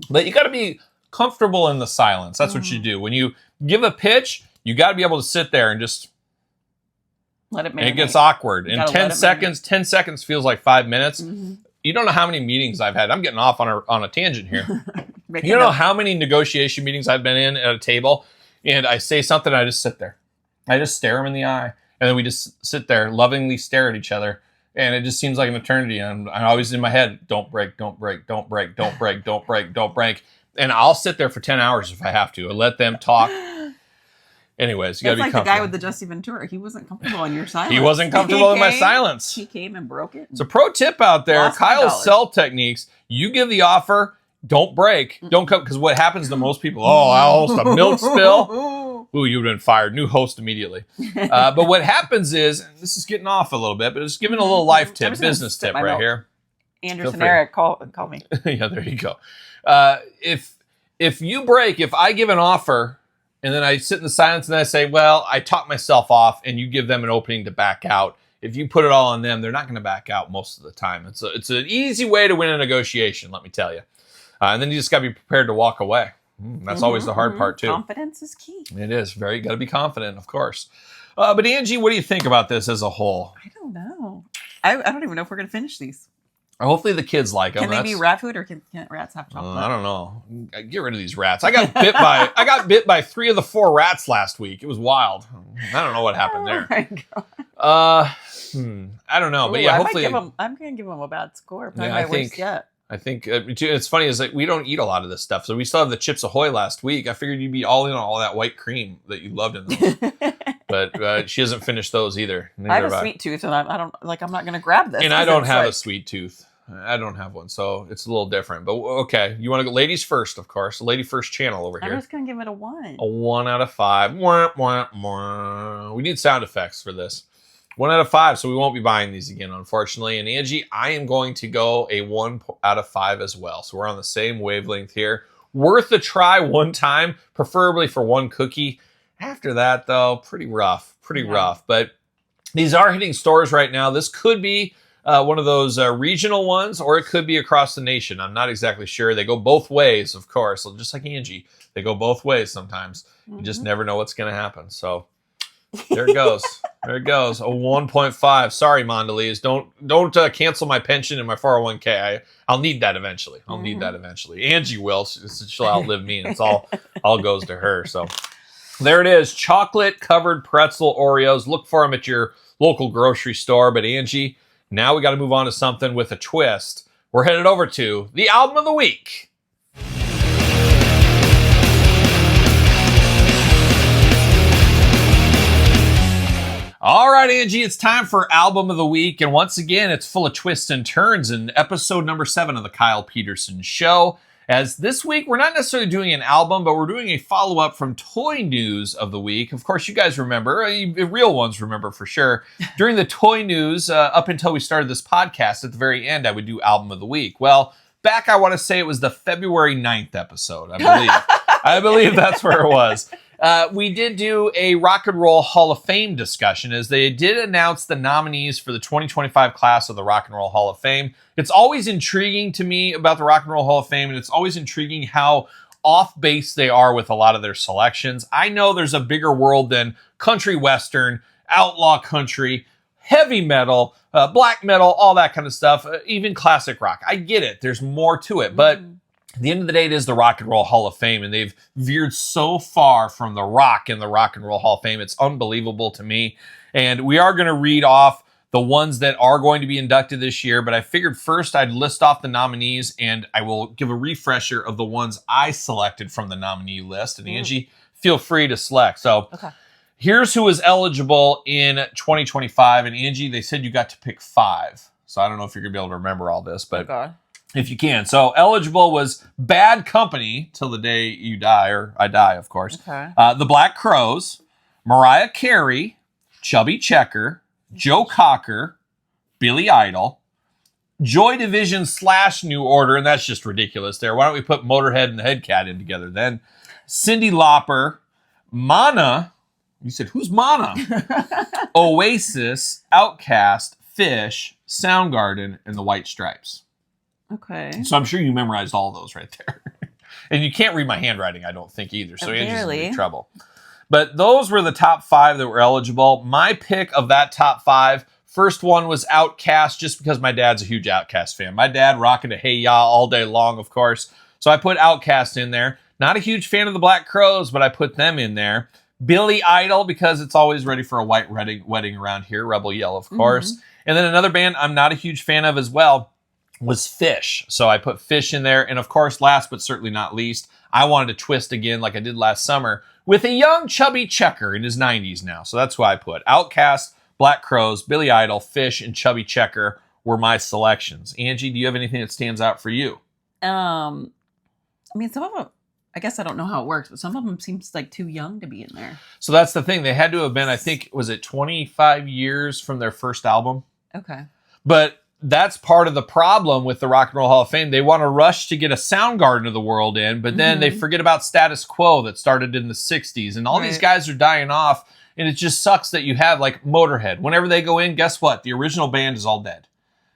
But you got to be comfortable in the silence. That's what you do. When you give a pitch, you got to be able to sit there and just let it marinate. It gets awkward. In 10 seconds feels like 5 minutes. Mm-hmm. You don't know how many meetings I've had. I'm getting off on a tangent here. You don't know how many negotiation meetings I've been in at a table, and I say something, I just sit there. I just stare them in the eye, and then we just sit there, lovingly stare at each other, and it just seems like an eternity. And I'm always in my head, don't break, don't break, don't break, don't break, don't break, don't break. And I'll sit there for 10 hours if I have to and let them talk. Anyways, you got to be comfortable. It's like the guy with the Jesse Ventura. He wasn't comfortable in your silence. He wasn't comfortable in my silence. He came and broke it. So pro tip out there, Kyle's sell techniques, you give the offer, don't break. Don't come, because what happens to most people, I'll host a milk spill. Ooh, you've been fired. New host immediately. But what happens is, and this is getting off a little bit, but it's giving a little life tip, business tip right here. Anderson Eric, call me. Yeah, there you go. If you break, if I give an offer, and then I sit in the silence and I say, well, I talk myself off, and you give them an opening to back out. If you put it all on them, they're not going to back out most of the time. It's an easy way to win a negotiation, let me tell you. And then you just got to be prepared to walk away. That's always the hard part, too. Confidence is key. It is. Got to be confident, of course. But Angie, what do you think about this as a whole? I don't know. I don't even know if we're going to finish these. Hopefully the kids like them. Can they be rat food, or can't rats have chocolate? I don't know. Get rid of these rats. I got bit by 3 of the 4 rats last week. It was wild. I don't know what happened there. Oh my God. I don't know. But yeah, hopefully I'm going to give them a bad score. Probably I think it's funny is that we don't eat a lot of this stuff. So we still have the Chips Ahoy last week. I figured you'd be all in on all that white cream that you loved in those. But she hasn't finished those either. I have a sweet tooth, and I'm not going to grab this. And I don't have a sweet tooth. I don't have one, so it's a little different. But okay, you want to go ladies first, of course. Lady first channel over here. I'm just going to give it a 1. A 1 out of 5. Mwah, mwah, mwah. We need sound effects for this. 1 out of 5, so we won't be buying these again, unfortunately. And Angie, I am going to go a 1 out of 5 as well. So we're on the same wavelength here. Worth a try one time, preferably for one cookie. After that, though, pretty rough. But these are hitting stores right now. This could be one of those regional ones, or it could be across the nation. I'm not exactly sure. They go both ways, of course. Just like Angie, they go both ways sometimes. You just never know what's going to happen. So there it goes. There it goes. A 1.5. Sorry, Mondelez. Don't cancel my pension and my 401k. I'll need that eventually. Angie will. She'll outlive me, and it's all goes to her. So there it is. Chocolate covered pretzel Oreos. Look for them at your local grocery store. But Angie, now we got to move on to something with a twist. We're headed over to the album of the week. All right, Angie, it's time for album of the week. And once again, it's full of twists and turns in episode number 7 of the Kyle Peterson Show. As this week, we're not necessarily doing an album, but we're doing a follow-up from Toy News of the Week. Of course, you guys remember, real ones remember for sure. During the Toy News, up until we started this podcast, at the very end, I would do album of the week. Well, back, I want to say it was the February 9th episode, I believe. I believe that's where it was. We did do a Rock and Roll Hall of Fame discussion, as they did announce the nominees for the 2025 class of the Rock and Roll Hall of Fame. It's always intriguing to me about the Rock and Roll Hall of Fame, and it's always intriguing how off base they are with a lot of their selections. I know there's a bigger world than country western, outlaw country, heavy metal, black metal, all that kind of stuff, even classic rock. I get it. There's more to it, but at the end of the day, it is the Rock and Roll Hall of Fame, and they've veered so far from the rock in the Rock and Roll Hall of Fame. It's unbelievable to me. And we are going to read off the ones that are going to be inducted this year, but I figured first I'd list off the nominees, and I will give a refresher of the ones I selected from the nominee list. And Angie, feel free to select. So here's who is eligible in 2025. And Angie, they said you got to pick 5. So I don't know if you're going to be able to remember all this, but if you can. So eligible was Bad Company, Till the Day You Die, or I Die, of course. The Black Crowes, Mariah Carey, Chubby Checker, Joe Cocker, Billy Idol, Joy Division / New Order, and that's just ridiculous there. Why don't we put Motorhead and the Headcat in together then? Cyndi Lauper, Mana. You said, who's Mana? Oasis, Outkast, Fish, Soundgarden, and the White Stripes. Okay. So I'm sure you memorized all those right there. And you can't read my handwriting, I don't think, either. So Angie's in trouble. But those were the top 5 that were eligible. My pick of that top 5, first one was Outkast, just because my dad's a huge Outkast fan. My dad rocking to Hey Ya all day long, of course. So I put Outkast in there. Not a huge fan of the Black Crowes, but I put them in there. Billy Idol, because it's always ready for a white wedding around here. Rebel Yell, of course. And then another band I'm not a huge fan of as well was Fish. So I put Fish in there. And of course, last but certainly not least, I wanted to twist again like I did last summer with a young Chubby Checker in his 90s now. So that's who I put. Outkast, Black Crowes, Billy Idol, Fish, and Chubby Checker were my selections. Angie, do you have anything that stands out for you? I mean, some of them, I guess I don't know how it works, but some of them seems like too young to be in there. So that's the thing. They had to have been, I think, was it 25 years from their first album? Okay. But that's part of the problem with the Rock and Roll Hall of Fame. They want to rush to get a Soundgarden of the world in, but then they forget about Status Quo that started in the 60s. And all these guys are dying off, and it just sucks that you have, like, Motorhead. Whenever they go in, guess what? The original band is all dead.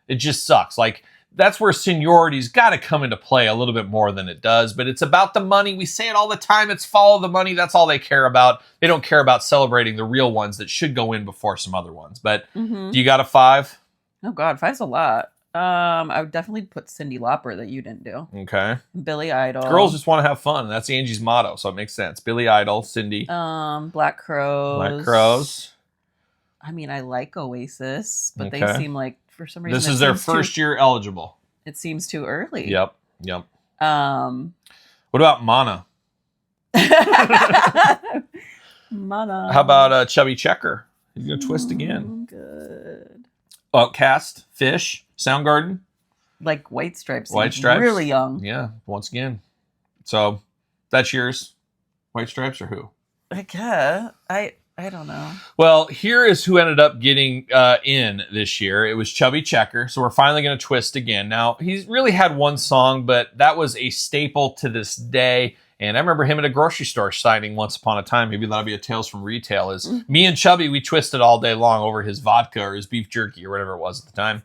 It just sucks. Like, that's where seniority's got to come into play a little bit more than it does. But it's about the money. We say it all the time. It's follow the money. That's all they care about. They don't care about celebrating the real ones that should go in before some other ones. But do you got a 5? Oh, God, 5's a lot. I would definitely put Cyndi Lauper that you didn't do. Okay. Billy Idol. Girls just want to have fun. That's Angie's motto, so it makes sense. Billy Idol, Cyndi. Black Crowes. Black Crowes. I mean, I like Oasis, but they seem like, for some reason, this is their first year eligible. It seems too early. Yep. What about Mana? Mana. How about Chubby Checker? He's going to twist again. Good. Outkast, Fish, Soundgarden. Like White Stripes. White Stripes. Really young. Yeah, once again. So, that's yours. White Stripes or who? I guess. I don't know. Well, here is who ended up getting in this year. It was Chubby Checker. So we're finally going to twist again. Now, he's really had one song, but that was a staple to this day. And I remember him at a grocery store signing once upon a time. Maybe that'll be a Tales from Retail. Is me and Chubby, we twisted all day long over his vodka or his beef jerky or whatever it was at the time.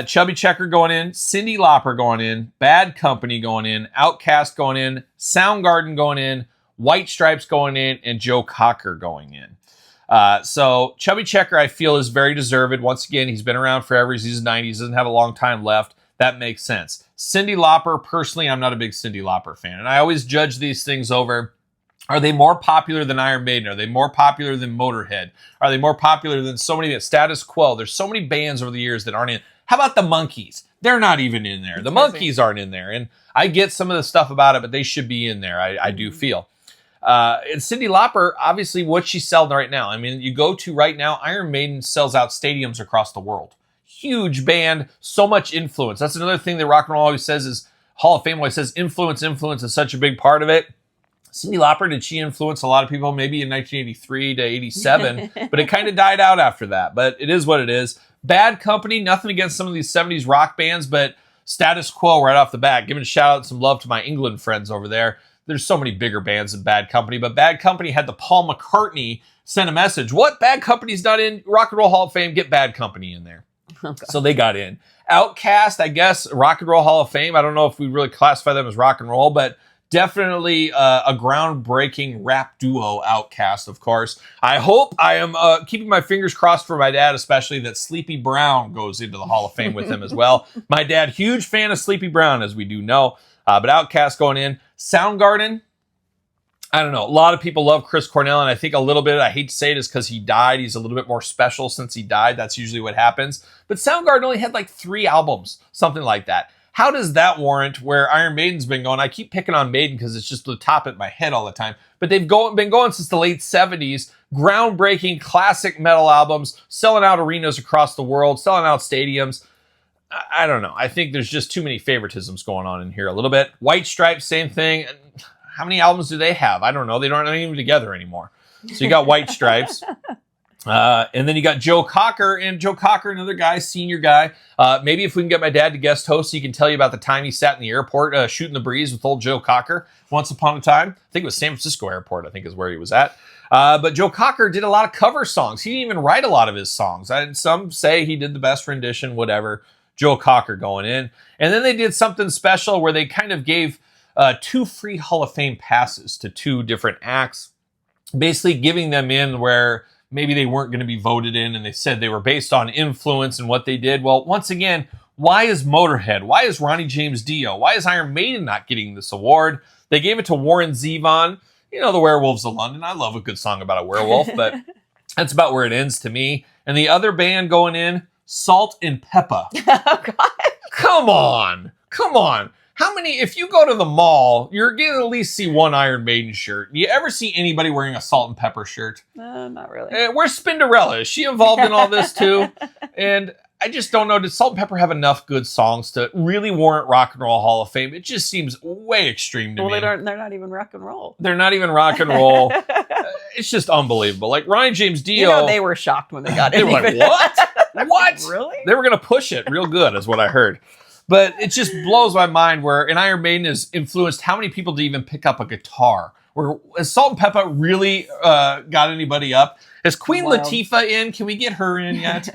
Chubby Checker going in, Cyndi Lauper going in, Bad Company going in, Outkast going in, Soundgarden going in, White Stripes going in, and Joe Cocker going in. So Chubby Checker, I feel, is very deserved. Once again, he's been around forever. He's in his 90s. Doesn't have a long time left. That makes sense. Cyndi Lauper, personally, I'm not a big Cyndi Lauper fan. And I always judge these things over, are they more popular than Iron Maiden? Are they more popular than Motorhead? Are they more popular than so many, Status Quo? There's so many bands over the years that aren't in. How about the Monkees? They're not even in there. The Monkees aren't in there. And I get some of the stuff about it, but they should be in there, I do feel. And Cyndi Lauper, obviously, what she's selling right now. I mean, you go to right now, Iron Maiden sells out stadiums across the world. Huge band, so much influence. That's another thing that rock and roll always says is, Hall of Fame always says influence is such a big part of it. Cyndi Lauper, did she influence a lot of people? Maybe in 1983 to 87, but it kind of died out after that. But it is what it is. Bad Company, nothing against some of these 70s rock bands, but Status Quo right off the bat. Giving a shout out, some love to my England friends over there. There's so many bigger bands than Bad Company, but Bad Company had the Paul McCartney send a message. What? Bad Company's not in Rock and Roll Hall of Fame? Get Bad Company in there. Okay. So they got in. Outkast, I guess, Rock and Roll Hall of Fame. I don't know if we really classify them as rock and roll, but definitely a groundbreaking rap duo, Outkast, of course. I hope I am keeping my fingers crossed for my dad, especially that Sleepy Brown goes into the Hall of Fame with him as well. My dad, huge fan of Sleepy Brown, as we do know. But Outkast going in. Soundgarden, I don't know. A lot of people love Chris Cornell, and I think a little bit, I hate to say it, is because he died. He's a little bit more special since he died. That's usually what happens. But Soundgarden only had like 3 albums, something like that. How does that warrant where Iron Maiden's been going? I keep picking on Maiden because it's just the top of my head all the time. But they've been going since the late 70s. Groundbreaking classic metal albums, selling out arenas across the world, selling out stadiums. I don't know. I think there's just too many favoritisms going on in here a little bit. White Stripes, same thing. How many albums do they have? I don't know. They aren't even together anymore. So you got White Stripes. And then you got Joe Cocker. And Joe Cocker, another guy, senior guy. Maybe if we can get my dad to guest host, he can tell you about the time he sat in the airport shooting the breeze with old Joe Cocker once upon a time. I think it was San Francisco Airport, I think is where he was at. But Joe Cocker did a lot of cover songs. He didn't even write a lot of his songs. Some say he did the best rendition, whatever. Joe Cocker going in. And then they did something special where they kind of gave 2 free Hall of Fame passes to 2 different acts, basically giving them in where maybe they weren't going to be voted in, and they said they were based on influence and what they did. Well, once again, why is Motorhead? Why is Ronnie James Dio? Why is Iron Maiden not getting this award? They gave it to Warren Zevon, you know, the Werewolves of London. I love a good song about a werewolf, but that's about where it ends to me. And the other band going in, Salt and Peppa. Oh, God. Come on. How many, if you go to the mall, you're going to at least see one Iron Maiden shirt. Do you ever see anybody wearing a Salt and Pepper shirt? Not really. Where's Spinderella? Is she involved in all this too? And I just don't know. Did Salt and Pepper have enough good songs to really warrant Rock and Roll Hall of Fame? It just seems way extreme to me. Well, they're not even rock and roll. They're not even rock and roll. It's just unbelievable. Like Ryan James Dio. You know, they were shocked when they got it. They were like, what? What? Really? They were going to push it real good, is what I heard. But it just blows my mind where an Iron Maiden has influenced how many people to even pick up a guitar. Where has Salt and Pepper really got anybody up? Is Queen Latifah in? Can we get her in yet?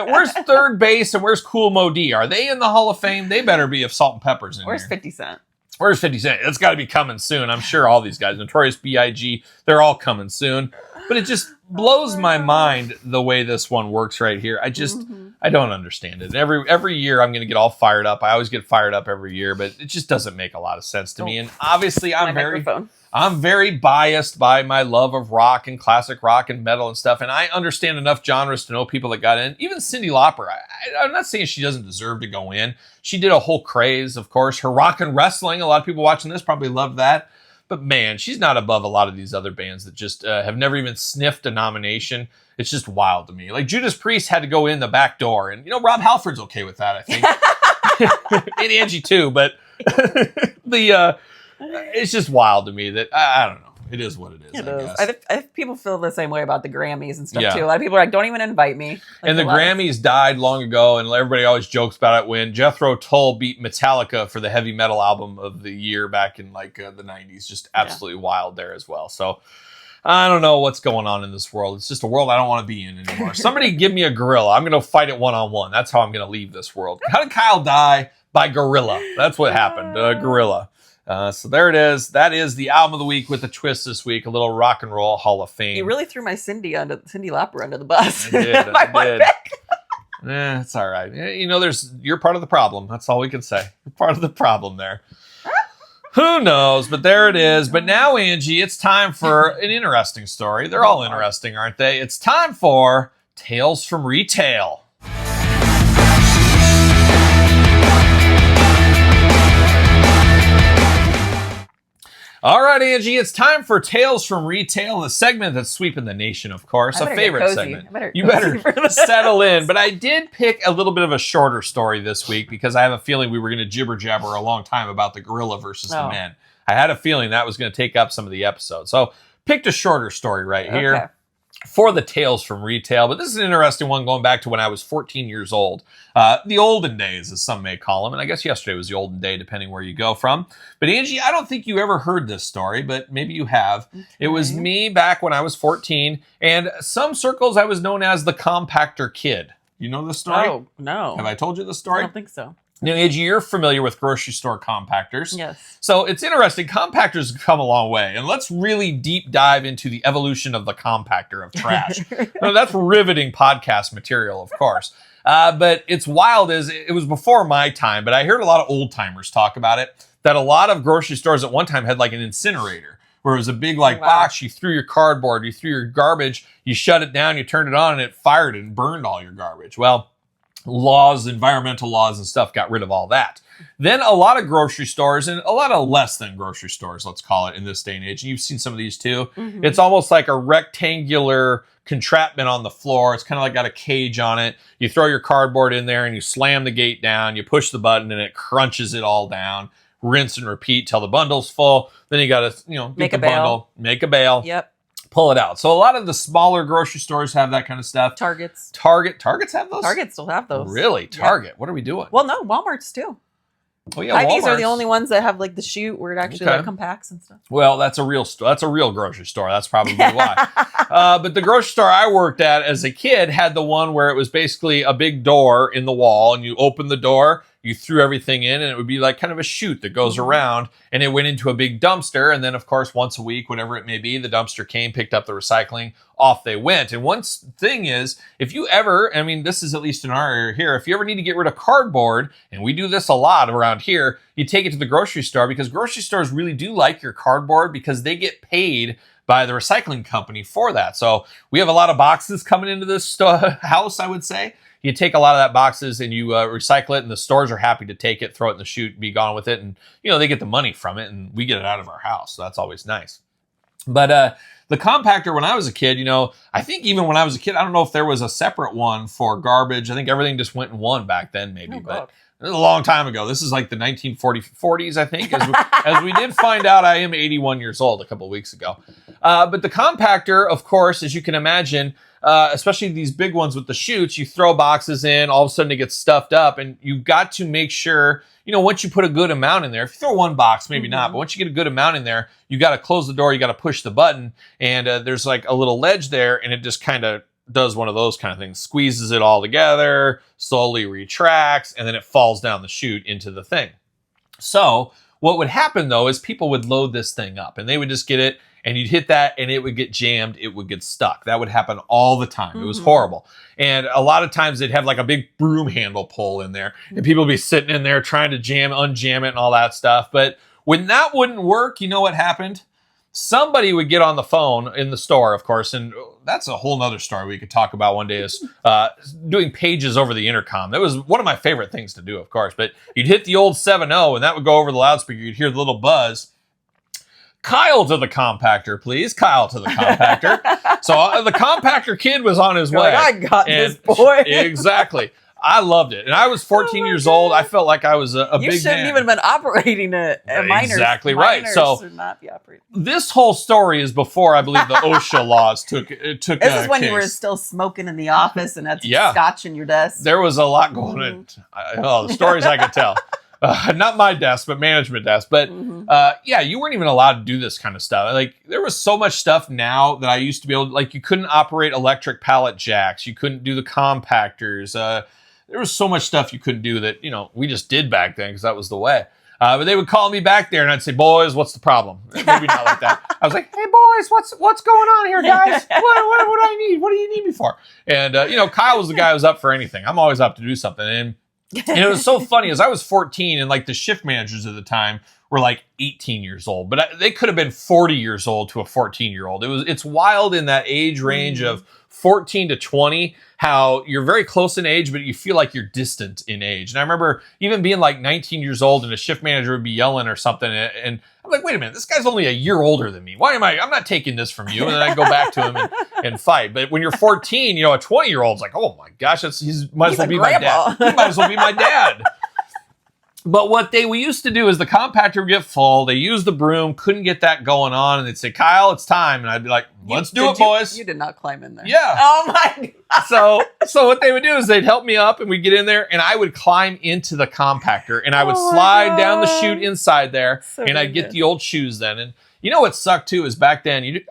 Where's Third Base and where's Kool Moe Dee? Are they in the Hall of Fame? They better be if Salt and Pepper's in Where's here. 50 Cent? Where's 50 Cent? That's got to be coming soon. I'm sure all these guys, Notorious B.I.G., they're all coming soon. But it just blows my mind the way this one works right here. I don't understand it. Every year I'm going to get all fired up. I always get fired up every year, but it just doesn't make a lot of sense to me. And obviously I'm very biased by my love of rock and classic rock and metal and stuff. And I understand enough genres to know people that got in. Even Cyndi Lauper. I'm not saying she doesn't deserve to go in. She did a whole craze, of course. Her rock and wrestling, a lot of people watching this probably love that. But man, she's not above a lot of these other bands that just have never even sniffed a nomination. It's just wild to me. Like Judas Priest had to go in the back door. And, you know, Rob Halford's okay with that, I think. And Angie too. But it's just wild to me that, I don't know. It is what it is, I guess. I think people feel the same way about the Grammys and stuff, too. A lot of people are like, don't even invite me. Like, and the Grammys died long ago, and everybody always jokes about it when Jethro Tull beat Metallica for the heavy metal album of the year back in, like, the 90s. Just absolutely wild there as well. So, I don't know what's going on in this world. It's just a world I don't want to be in anymore. Somebody give me a gorilla. I'm going to fight it one-on-one. That's how I'm going to leave this world. How did Kyle die? By gorilla. That's what happened. Gorilla. So there it is. That is the album of the week with a twist this week. A little Rock and Roll Hall of Fame. You really threw my Cyndi Lauper under the bus. I did. It's all right. You know, you're part of the problem. That's all we can say. You're part of the problem there. Who knows? But there it is. But now, Angie, it's time for an interesting story. They're all interesting, aren't they? It's time for Tales from Retail. All right, Angie, it's time for Tales from Retail, a segment that's sweeping the nation, of course, a favorite segment. You better settle in. But I did pick a little bit of a shorter story this week because I have a feeling we were going to jibber-jabber a long time about the gorilla versus the men. I had a feeling that was going to take up some of the episode. So picked a shorter story right here. for the tales from retail, but this is an interesting one going back to when I was 14 years old. The olden days, as some may call them, and I guess yesterday was the olden day, depending where you go from. But Angie, I don't think you ever heard this story, but maybe you have. Okay. It was me back when I was 14, and some circles I was known as the compactor kid. You know this story? Oh, no. Have I told you the story? I don't think so. Now, Angie, you're familiar with grocery store compactors. Yes. So it's interesting. Compactors have come a long way. And let's really deep dive into the evolution of the compactor of trash. Now, that's riveting podcast material, of course. But it's wild as it was before my time, but I heard a lot of old timers talk about it, that a lot of grocery stores at one time had like an incinerator, where it was a big box. You threw your cardboard, you threw your garbage, you shut it down, you turned it on, and it fired and burned all your garbage. Well, environmental laws and stuff got rid of all that. Then a lot of grocery stores, and a lot of less than grocery stores, let's call it, in this day and age, and you've seen some of these too. Mm-hmm. It's almost like a rectangular contraption on the floor. It's kind of like got a cage on it. You throw your cardboard in there and you slam the gate down, you push the button and it crunches it all down. Rinse and repeat till the bundle's full. Then you got to, get the bundle, make a bale. Yep. Pull it out. So a lot of the smaller grocery stores have that kind of stuff. Targets have those? Target still have those. Really? Target? Yeah. What are we doing? Well, no, Walmart's too. Oh yeah, These are the only ones that have like the chute where it actually compacts and stuff. Well, that's a real grocery store. That's probably why. But the grocery store I worked at as a kid had the one where it was basically a big door in the wall, and you open the door, you threw everything in, and it would be like kind of a chute that goes around, and it went into a big dumpster. And then, of course, once a week, whatever it may be, the dumpster came, picked up the recycling, off they went. And one thing is, if you ever, this is at least in our area here, if you ever need to get rid of cardboard, and we do this a lot around here, you take it to the grocery store, because grocery stores really do like your cardboard because they get paid by the recycling company for that. So we have a lot of boxes coming into this house, I would say. You take a lot of that boxes and you recycle it, and the stores are happy to take it, throw it in the chute, be gone with it. And, they get the money from it, and we get it out of our house. So that's always nice. But the compactor, when I was a kid, I think even when I was a kid, I don't know if there was a separate one for garbage. I think everything just went in one back then, maybe. But it was a long time ago. This is like the 1940s, I think. As we did find out, I am 81 years old a couple of weeks ago. But the compactor, of course, as you can imagine, especially these big ones with the chutes, you throw boxes in, all of a sudden it gets stuffed up, and you've got to make sure, once you put a good amount in there, if you throw one box, maybe not, but once you get a good amount in there, you got to close the door, you got to push the button, and there's like a little ledge there, and it just kind of does one of those kind of things, squeezes it all together, slowly retracts, and then it falls down the chute into the thing. So what would happen though is people would load this thing up, and they would just get it, and you'd hit that and it would get jammed, it would get stuck. That would happen all the time. It was horrible. And a lot of times they'd have like a big broom handle pull in there, and people would be sitting in there trying to unjam it and all that stuff. But when that wouldn't work, you know what happened? Somebody would get on the phone in the store, of course, and that's a whole nother story we could talk about one day, is doing pages over the intercom. That was one of my favorite things to do, of course. But you'd hit the old 7-0, and that would go over the loudspeaker. You'd hear the little buzz. Kyle to the compactor, please. Kyle to the compactor. So the compactor kid was on his way. I got this, boy. Exactly. I loved it. And I was 14 years old. I felt like I was a big man. You shouldn't even been operating it. Exactly right. So should not be operating. This whole story is before, I believe, the OSHA laws took This is when you were still smoking in the office and had scotch in your desk. There was a lot going on. The stories I could tell. Not my desk, but management desk. But you weren't even allowed to do this kind of stuff. Like, there was so much stuff now that I used to be able to, like, you couldn't operate electric pallet jacks. You couldn't do the compactors. There was so much stuff you couldn't do that, we just did back then because that was the way. But they would call me back there and I'd say, boys, what's the problem? Maybe not like that. I was like, hey, boys, what's going on here, guys? What do I need? What do you need me for? And, Kyle was the guy who was up for anything. I'm always up to do something. And it was so funny, as I was 14 and like the shift managers at the time were like 18 years old, but they could have been 40 years old to a 14-year-old. It's wild in that age range of 14 to 20, how you're very close in age, but you feel like you're distant in age. And I remember even being like 19 years old and a shift manager would be yelling or something. And I'm like, wait a minute, this guy's only a year older than me. I'm not taking this from you. And then I go back to him and fight. But when you're 14, a 20-year-old's like, oh my gosh, he might as well be my dad. He might as well be my dad. But what we used to do is the compactor would get full. They used the broom, couldn't get that going on. And they'd say, Kyle, it's time. And I'd be like, let's do it, boys. You did not climb in there. Yeah. Oh, my God. So what they would do is they'd help me up and we'd get in there and I would climb into the compactor and I would slide down the chute inside there and I'd get the old shoes then. And you know what sucked too is back then,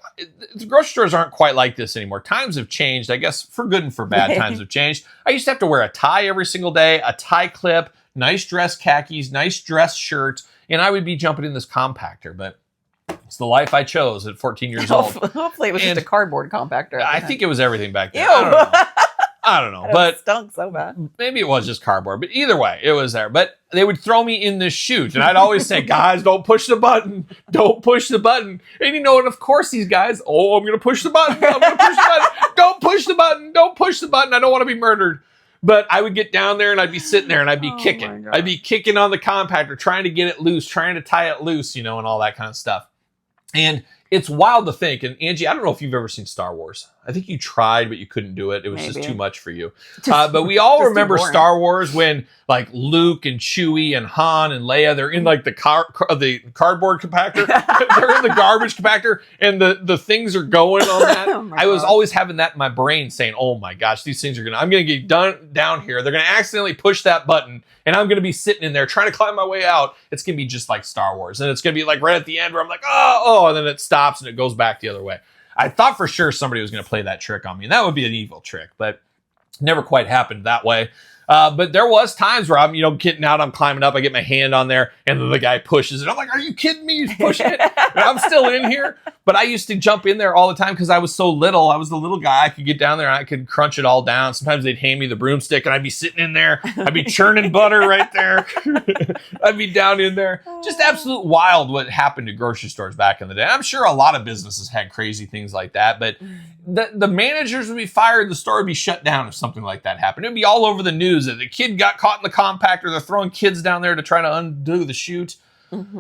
the grocery stores aren't quite like this anymore. Times have changed, I guess, for good and for bad. Times have changed. I used to have to wear a tie every single day, a tie clip, nice dress khakis, nice dress shirt, and I would be jumping in this compactor. But it's the life I chose at 14 years old. Hopefully it was just a cardboard compactor. I think it was everything back then. Ew. I don't know, but it stunk so bad. Maybe it was just cardboard, but either way, it was there. But they would throw me in this chute, and I'd always say, guys, don't push the button. Don't push the button. And and of course these guys, I'm going to push the button. I'm going to push the button. Don't push the button. Don't push the button. I don't want to be murdered. But I would get down there, and I'd be sitting there, and I'd be kicking. I'd be kicking on the compactor, trying to get it loose, trying to tie it loose, and all that kind of stuff. And it's wild to think. And Angie, I don't know if you've ever seen Star Wars. I think you tried, but you couldn't do it. It was just too much for you. But we all remember Star Wars when like Luke and Chewie and Han and Leia, they're in like the cardboard compactor. They're in the garbage compactor and the things are going on that. I was always having that in my brain saying, oh my gosh, these things I'm going to get down here. They're going to accidentally push that button and I'm going to be sitting in there trying to climb my way out. It's going to be just like Star Wars. And it's going to be like right at the end where I'm like, oh, and then it stops and it goes back the other way. I thought for sure somebody was going to play that trick on me, and that would be an evil trick, but never quite happened that way. But there was times where I'm, getting out, I'm climbing up, I get my hand on there, and then the guy pushes it. I'm like, are you kidding me? He's pushing it. And I'm still in here. But I used to jump in there all the time because I was so little. I was the little guy. I could get down there and I could crunch it all down. Sometimes they'd hand me the broomstick and I'd be sitting in there. I'd be churning butter right there. I'd be down in there. Just absolute wild what happened to grocery stores back in the day. I'm sure a lot of businesses had crazy things like that, but the managers would be fired. The store would be shut down if something like that happened. It would be all over the news that the kid got caught in the compactor. They're throwing kids down there to try to undo the chute.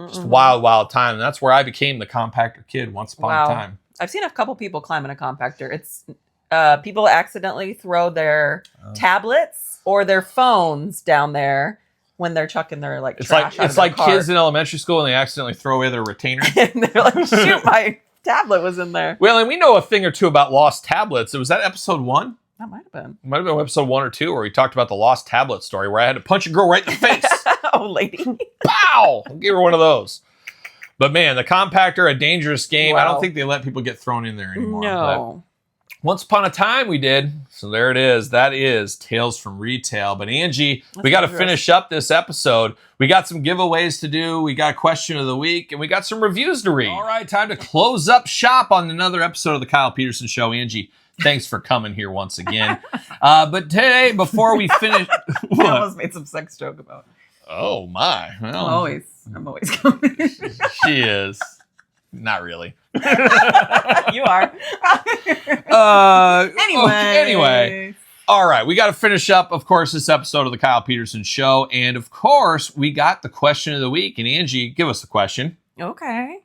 Just wild time. And that's where I became the compactor kid once upon a time. I've seen a couple people climb in a compactor. It's people accidentally throw their tablets or their phones down there when they're chucking their trash. It's like kids in elementary school and they accidentally throw away their retainer. And they're like, shoot, my tablet was in there. Well, and we know a thing or two about lost tablets. Was that episode 1? That might have been. It might have been episode 1 or 2 where we talked about the lost tablet story where I had to punch a girl right in the face. Oh, lady. Pow! I'll give her one of those. But man, the compactor, a dangerous game. Wow. I don't think they let people get thrown in there anymore. No. But once upon a time we did. So there it is. That is Tales from Retail. But Angie, we got to finish up this episode. We got some giveaways to do. We got a question of the week and we got some reviews to read. All right, time to close up shop on another episode of the Kyle Peterson Show. Angie, thanks for coming here once again. But today, before we finish... I almost made some sex joke about it. Oh, my. Well, I'm always coming. She is. Not really. You are. Anyway. All right. We got to finish up, of course, this episode of the Kyle Peterson Show. And, of course, we got the question of the week. And, Angie, give us the question. Okay.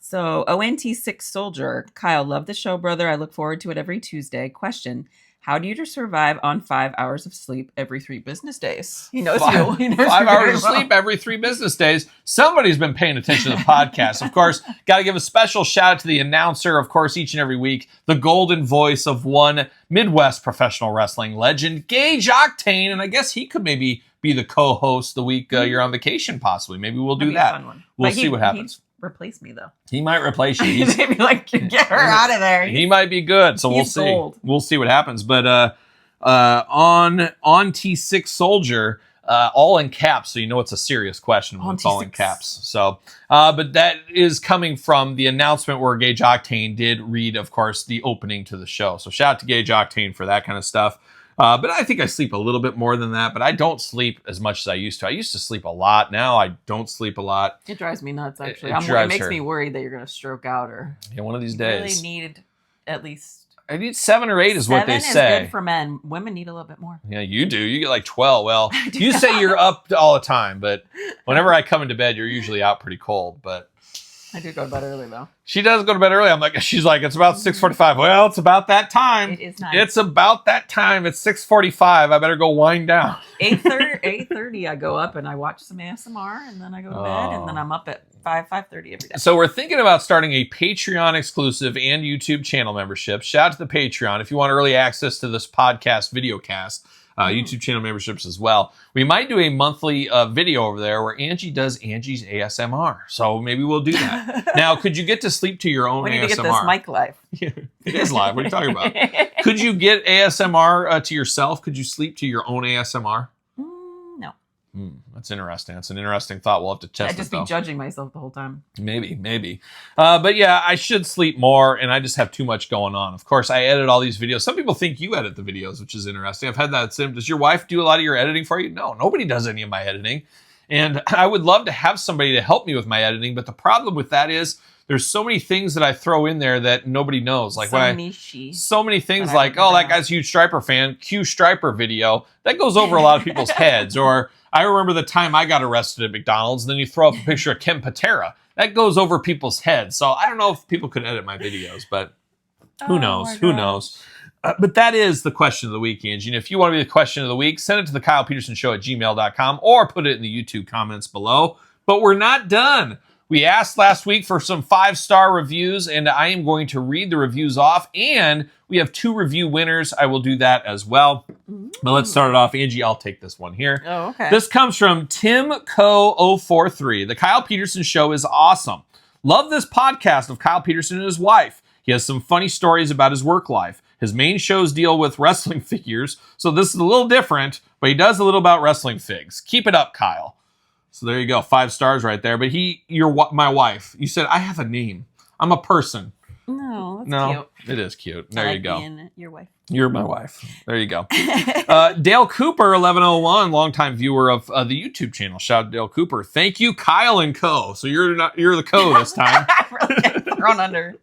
So, ONT6 Soldier. Kyle, love the show, brother. I look forward to it every Tuesday. Question. How do you survive on 5 hours of sleep every 3 business days? He knows you. He knows 5 hours of sleep every 3 business days. Somebody's been paying attention to the podcast. Of course, got to give a special shout out to the announcer, of course, each and every week, the golden voice of one Midwest professional wrestling legend, Gage Octane. And I guess he could maybe be the co-host the week you're on vacation, possibly. Maybe we'll do that. We'll see what happens. Replace me though. He might replace you. He's maybe like get her out of there. He might be good, so we'll see. Gold. We'll see what happens. But on T6 Soldier, all in caps, so you know it's a serious question when it's all in caps. So, but that is coming from the announcement where Gage Octane did read, of course, the opening to the show. So shout out to Gage Octane for that kind of stuff. But I think I sleep a little bit more than that, but I don't sleep as much as I used to. I used to sleep a lot. Now I don't sleep a lot. It drives me nuts, actually. It makes me worried that you're going to stroke out or... Yeah, one of these days. Really need at least... I need 7 or 8 is what they say. 7 is good for men. Women need a little bit more. Yeah, you do. You get like 12. Well, you say you're up all the time, but whenever I come into bed, you're usually out pretty cold. But I do go to bed early though. She does go to bed early. She's like, it's about 6:45. Well, it's about that time. It is nice. It's about that time. It's 6:45. I better go wind down. 8:30 I go up and I watch some ASMR and then I go to bed and then I'm up at 5:30 every day. So we're thinking about starting a Patreon exclusive and YouTube channel membership. Shout out to the Patreon if you want early access to this podcast video cast. YouTube channel memberships as well. We might do a monthly video over there where Angie does Angie's ASMR. So maybe we'll do that. Now, could you get to sleep to your own We need ASMR? to get this mic live. It is live. What are you talking about? Could you get ASMR to yourself? Could you sleep to your own ASMR? No. That's interesting. That's an interesting thought. We'll have to test I'd just it, though. be judging myself the whole time. Maybe. But yeah, I should sleep more, and I just have too much going on. Of course, I edit all these videos. Some people think you edit the videos, which is interesting. I've had that. Does your wife do a lot of your editing for you? No, nobody does any of my editing. And I would love to have somebody to help me with my editing, but the problem with that is there's so many things that I throw in there that nobody knows. Like so many things like, oh, that guy's a huge Striper fan, Q Striper video. That goes over a lot of people's heads. Or I remember the time I got arrested at McDonald's, and then you throw up a picture of Ken Patera. That goes over people's heads. So I don't know if people could edit my videos, but who knows? Who knows? But that is the question of the week, Angie. And if you want to be the question of the week, send it to the KylePetersonShow@gmail.com or put it in the YouTube comments below. But we're not done. We asked last week for some 5-star reviews, and I am going to read the reviews off. And we have 2 review winners. I will do that as well. But let's start it off. Angie, I'll take this one here. Oh, okay. This comes from TimCo043. The Kyle Peterson Show is awesome. Love this podcast of Kyle Peterson and his wife. He has some funny stories about his work life. His main shows deal with wrestling figures, so this is a little different, but he does a little about wrestling figs. Keep it up, Kyle. So there you go, 5 stars right there. But my wife. You said I have a name. I'm a person. No, that's cute. It is cute. There you go. Being your wife. You're my wife. There you go. Dale Cooper, 1101, longtime viewer of the YouTube channel. Shout out to Dale Cooper. Thank you, Kyle and Co. So you're the Co this time. Thrown under.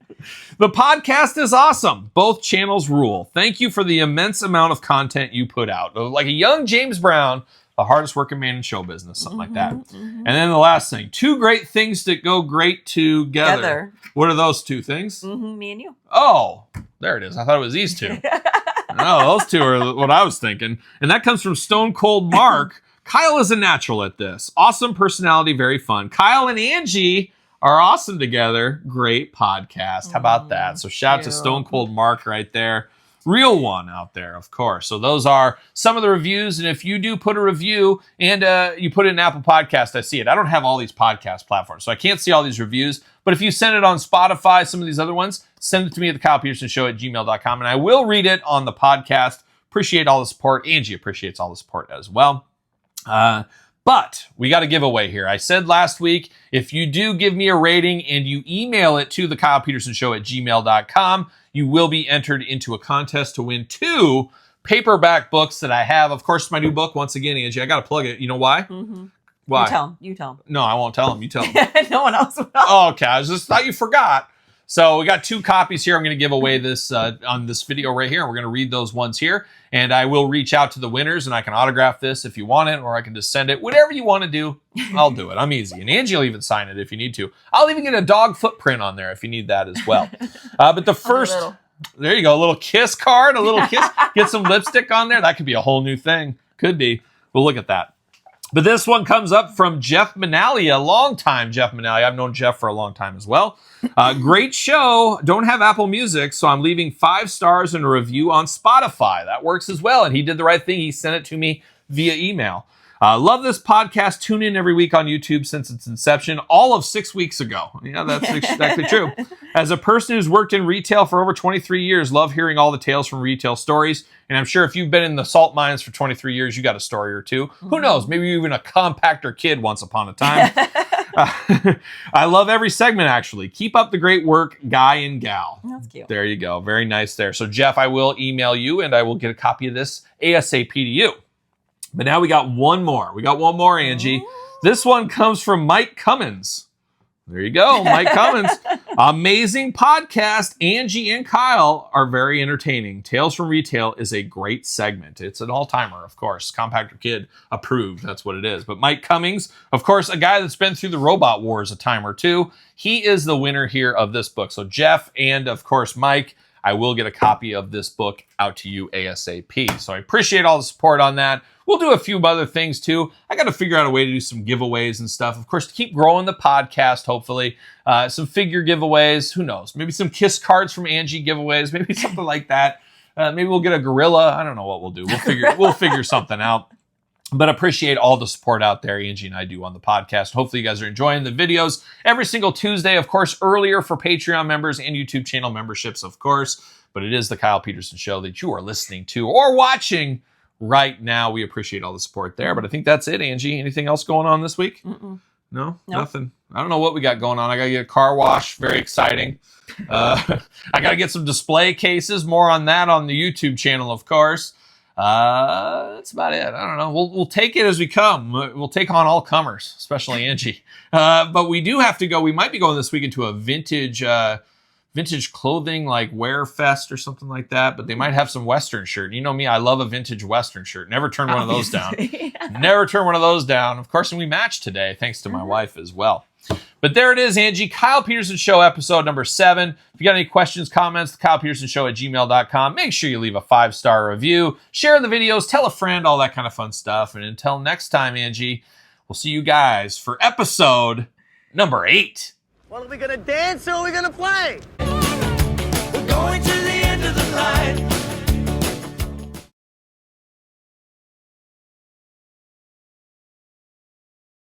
The podcast is awesome. Both channels rule. Thank you for the immense amount of content you put out. Like a young James Brown, the hardest working man in show business, something like that. And then the last thing, 2 great things that go great together. What are those 2 things? Me and you. Oh, there it is. I thought it was these 2. No, those 2 are what I was thinking. And that comes from Stone Cold Mark. Kyle is a natural at this. Awesome personality, very fun. Kyle and Angie are awesome together. Great podcast. How about that? So shout out to Stone Cold Mark right there. Real one out there, of course. So those are some of the reviews. And if you do put a review and you put it in Apple Podcast, I see it. I don't have all these podcast platforms, so I can't see all these reviews. But if you send it on Spotify, some of these other ones, send it to me at theKylePetersonShow@gmail.com, and I will read it on the podcast. Appreciate all the support. Angie appreciates all the support as well. But we got a giveaway here. I said last week, if you do give me a rating and you email it to theKylePetersonShow@gmail.com, you will be entered into a contest to win 2 paperback books that I have. Of course, my new book, once again, Angie, I got to plug it. You know why? Why? You tell him. No, I won't tell him. You tell him. No one else will. Oh, okay. I just thought you forgot. So we got 2 copies here. I'm going to give away this on this video right here. We're going to read those ones here. And I will reach out to the winners, and I can autograph this if you want it, or I can just send it. Whatever you want to do, I'll do it. I'm easy. And Angie will even sign it if you need to. I'll even get a dog footprint on there if you need that as well. But the first, there you go, a little kiss card, a little kiss. Get some lipstick on there. That could be a whole new thing. Could be. We'll look at that. But this one comes up from Jeff Manali, a long time Jeff Manali. I've known Jeff for a long time as well. Great show. Don't have Apple Music, so I'm leaving 5 stars and a review on Spotify. That works as well. And he did the right thing. He sent it to me via email. Love this podcast. Tune in every week on YouTube since its inception, all of 6 weeks ago. Yeah, that's exactly true. As a person who's worked in retail for over 23 years, love hearing all the tales from retail stories. And I'm sure if you've been in the salt mines for 23 years, you got a story or 2. Who knows? Maybe you're even a compactor kid once upon a time. I love every segment, actually. Keep up the great work, guy and gal. That's cute. There you go. Very nice there. So, Jeff, I will email you, and I will get a copy of this ASAP to you. But now we got one more. We got one more, Angie. This one comes from Mike Cummins. There you go, Mike Cummins. Amazing podcast. Angie and Kyle are very entertaining. Tales from Retail is a great segment. It's an all-timer, of course. Compactor Kid approved. That's what it is. But Mike Cummings, of course, a guy that's been through the robot wars a time or two. He is the winner here of this book. So Jeff and, of course, Mike, I will get a copy of this book out to you ASAP. So I appreciate all the support on that. We'll do a few other things too. I got to figure out a way to do some giveaways and stuff. Of course, to keep growing the podcast, hopefully. Some figure giveaways. Who knows? Maybe some Kiss cards from Angie giveaways. Maybe something like that. Maybe we'll get a gorilla. I don't know what we'll do. We'll figure something out. But appreciate all the support out there Angie and I do on the podcast. Hopefully you guys are enjoying the videos every single Tuesday. Of course, earlier for Patreon members and YouTube channel memberships, of course. But it is the Kyle Peterson Show that you are listening to or watching right now. We appreciate all the support there. But I think that's it, Angie. Anything else going on this week? Mm-mm. No? Nope. Nothing. I don't know what we got going on. I got to get a car wash. Very exciting. I got to get some display cases. More on that on the YouTube channel, of course. That's about it. I don't know. We'll take it as we come. We'll take on all comers, especially Angie. But we do have to go. We might be going this week into a vintage clothing like Wear Fest or something like that. But they might have some Western shirt. You know me, I love a vintage Western shirt. Never turn one of those down. Never turn one of those down. Of course, and we match today, thanks to my wife as well. But there it is, Angie. Kyle Peterson Show, episode number 7. If you got any questions, comments, thekylepetersonshow@gmail.com. Make sure you leave a 5-star review. Share the videos. Tell a friend, all that kind of fun stuff. And until next time, Angie, we'll see you guys for episode number 8. Well, are we gonna dance or are we gonna play?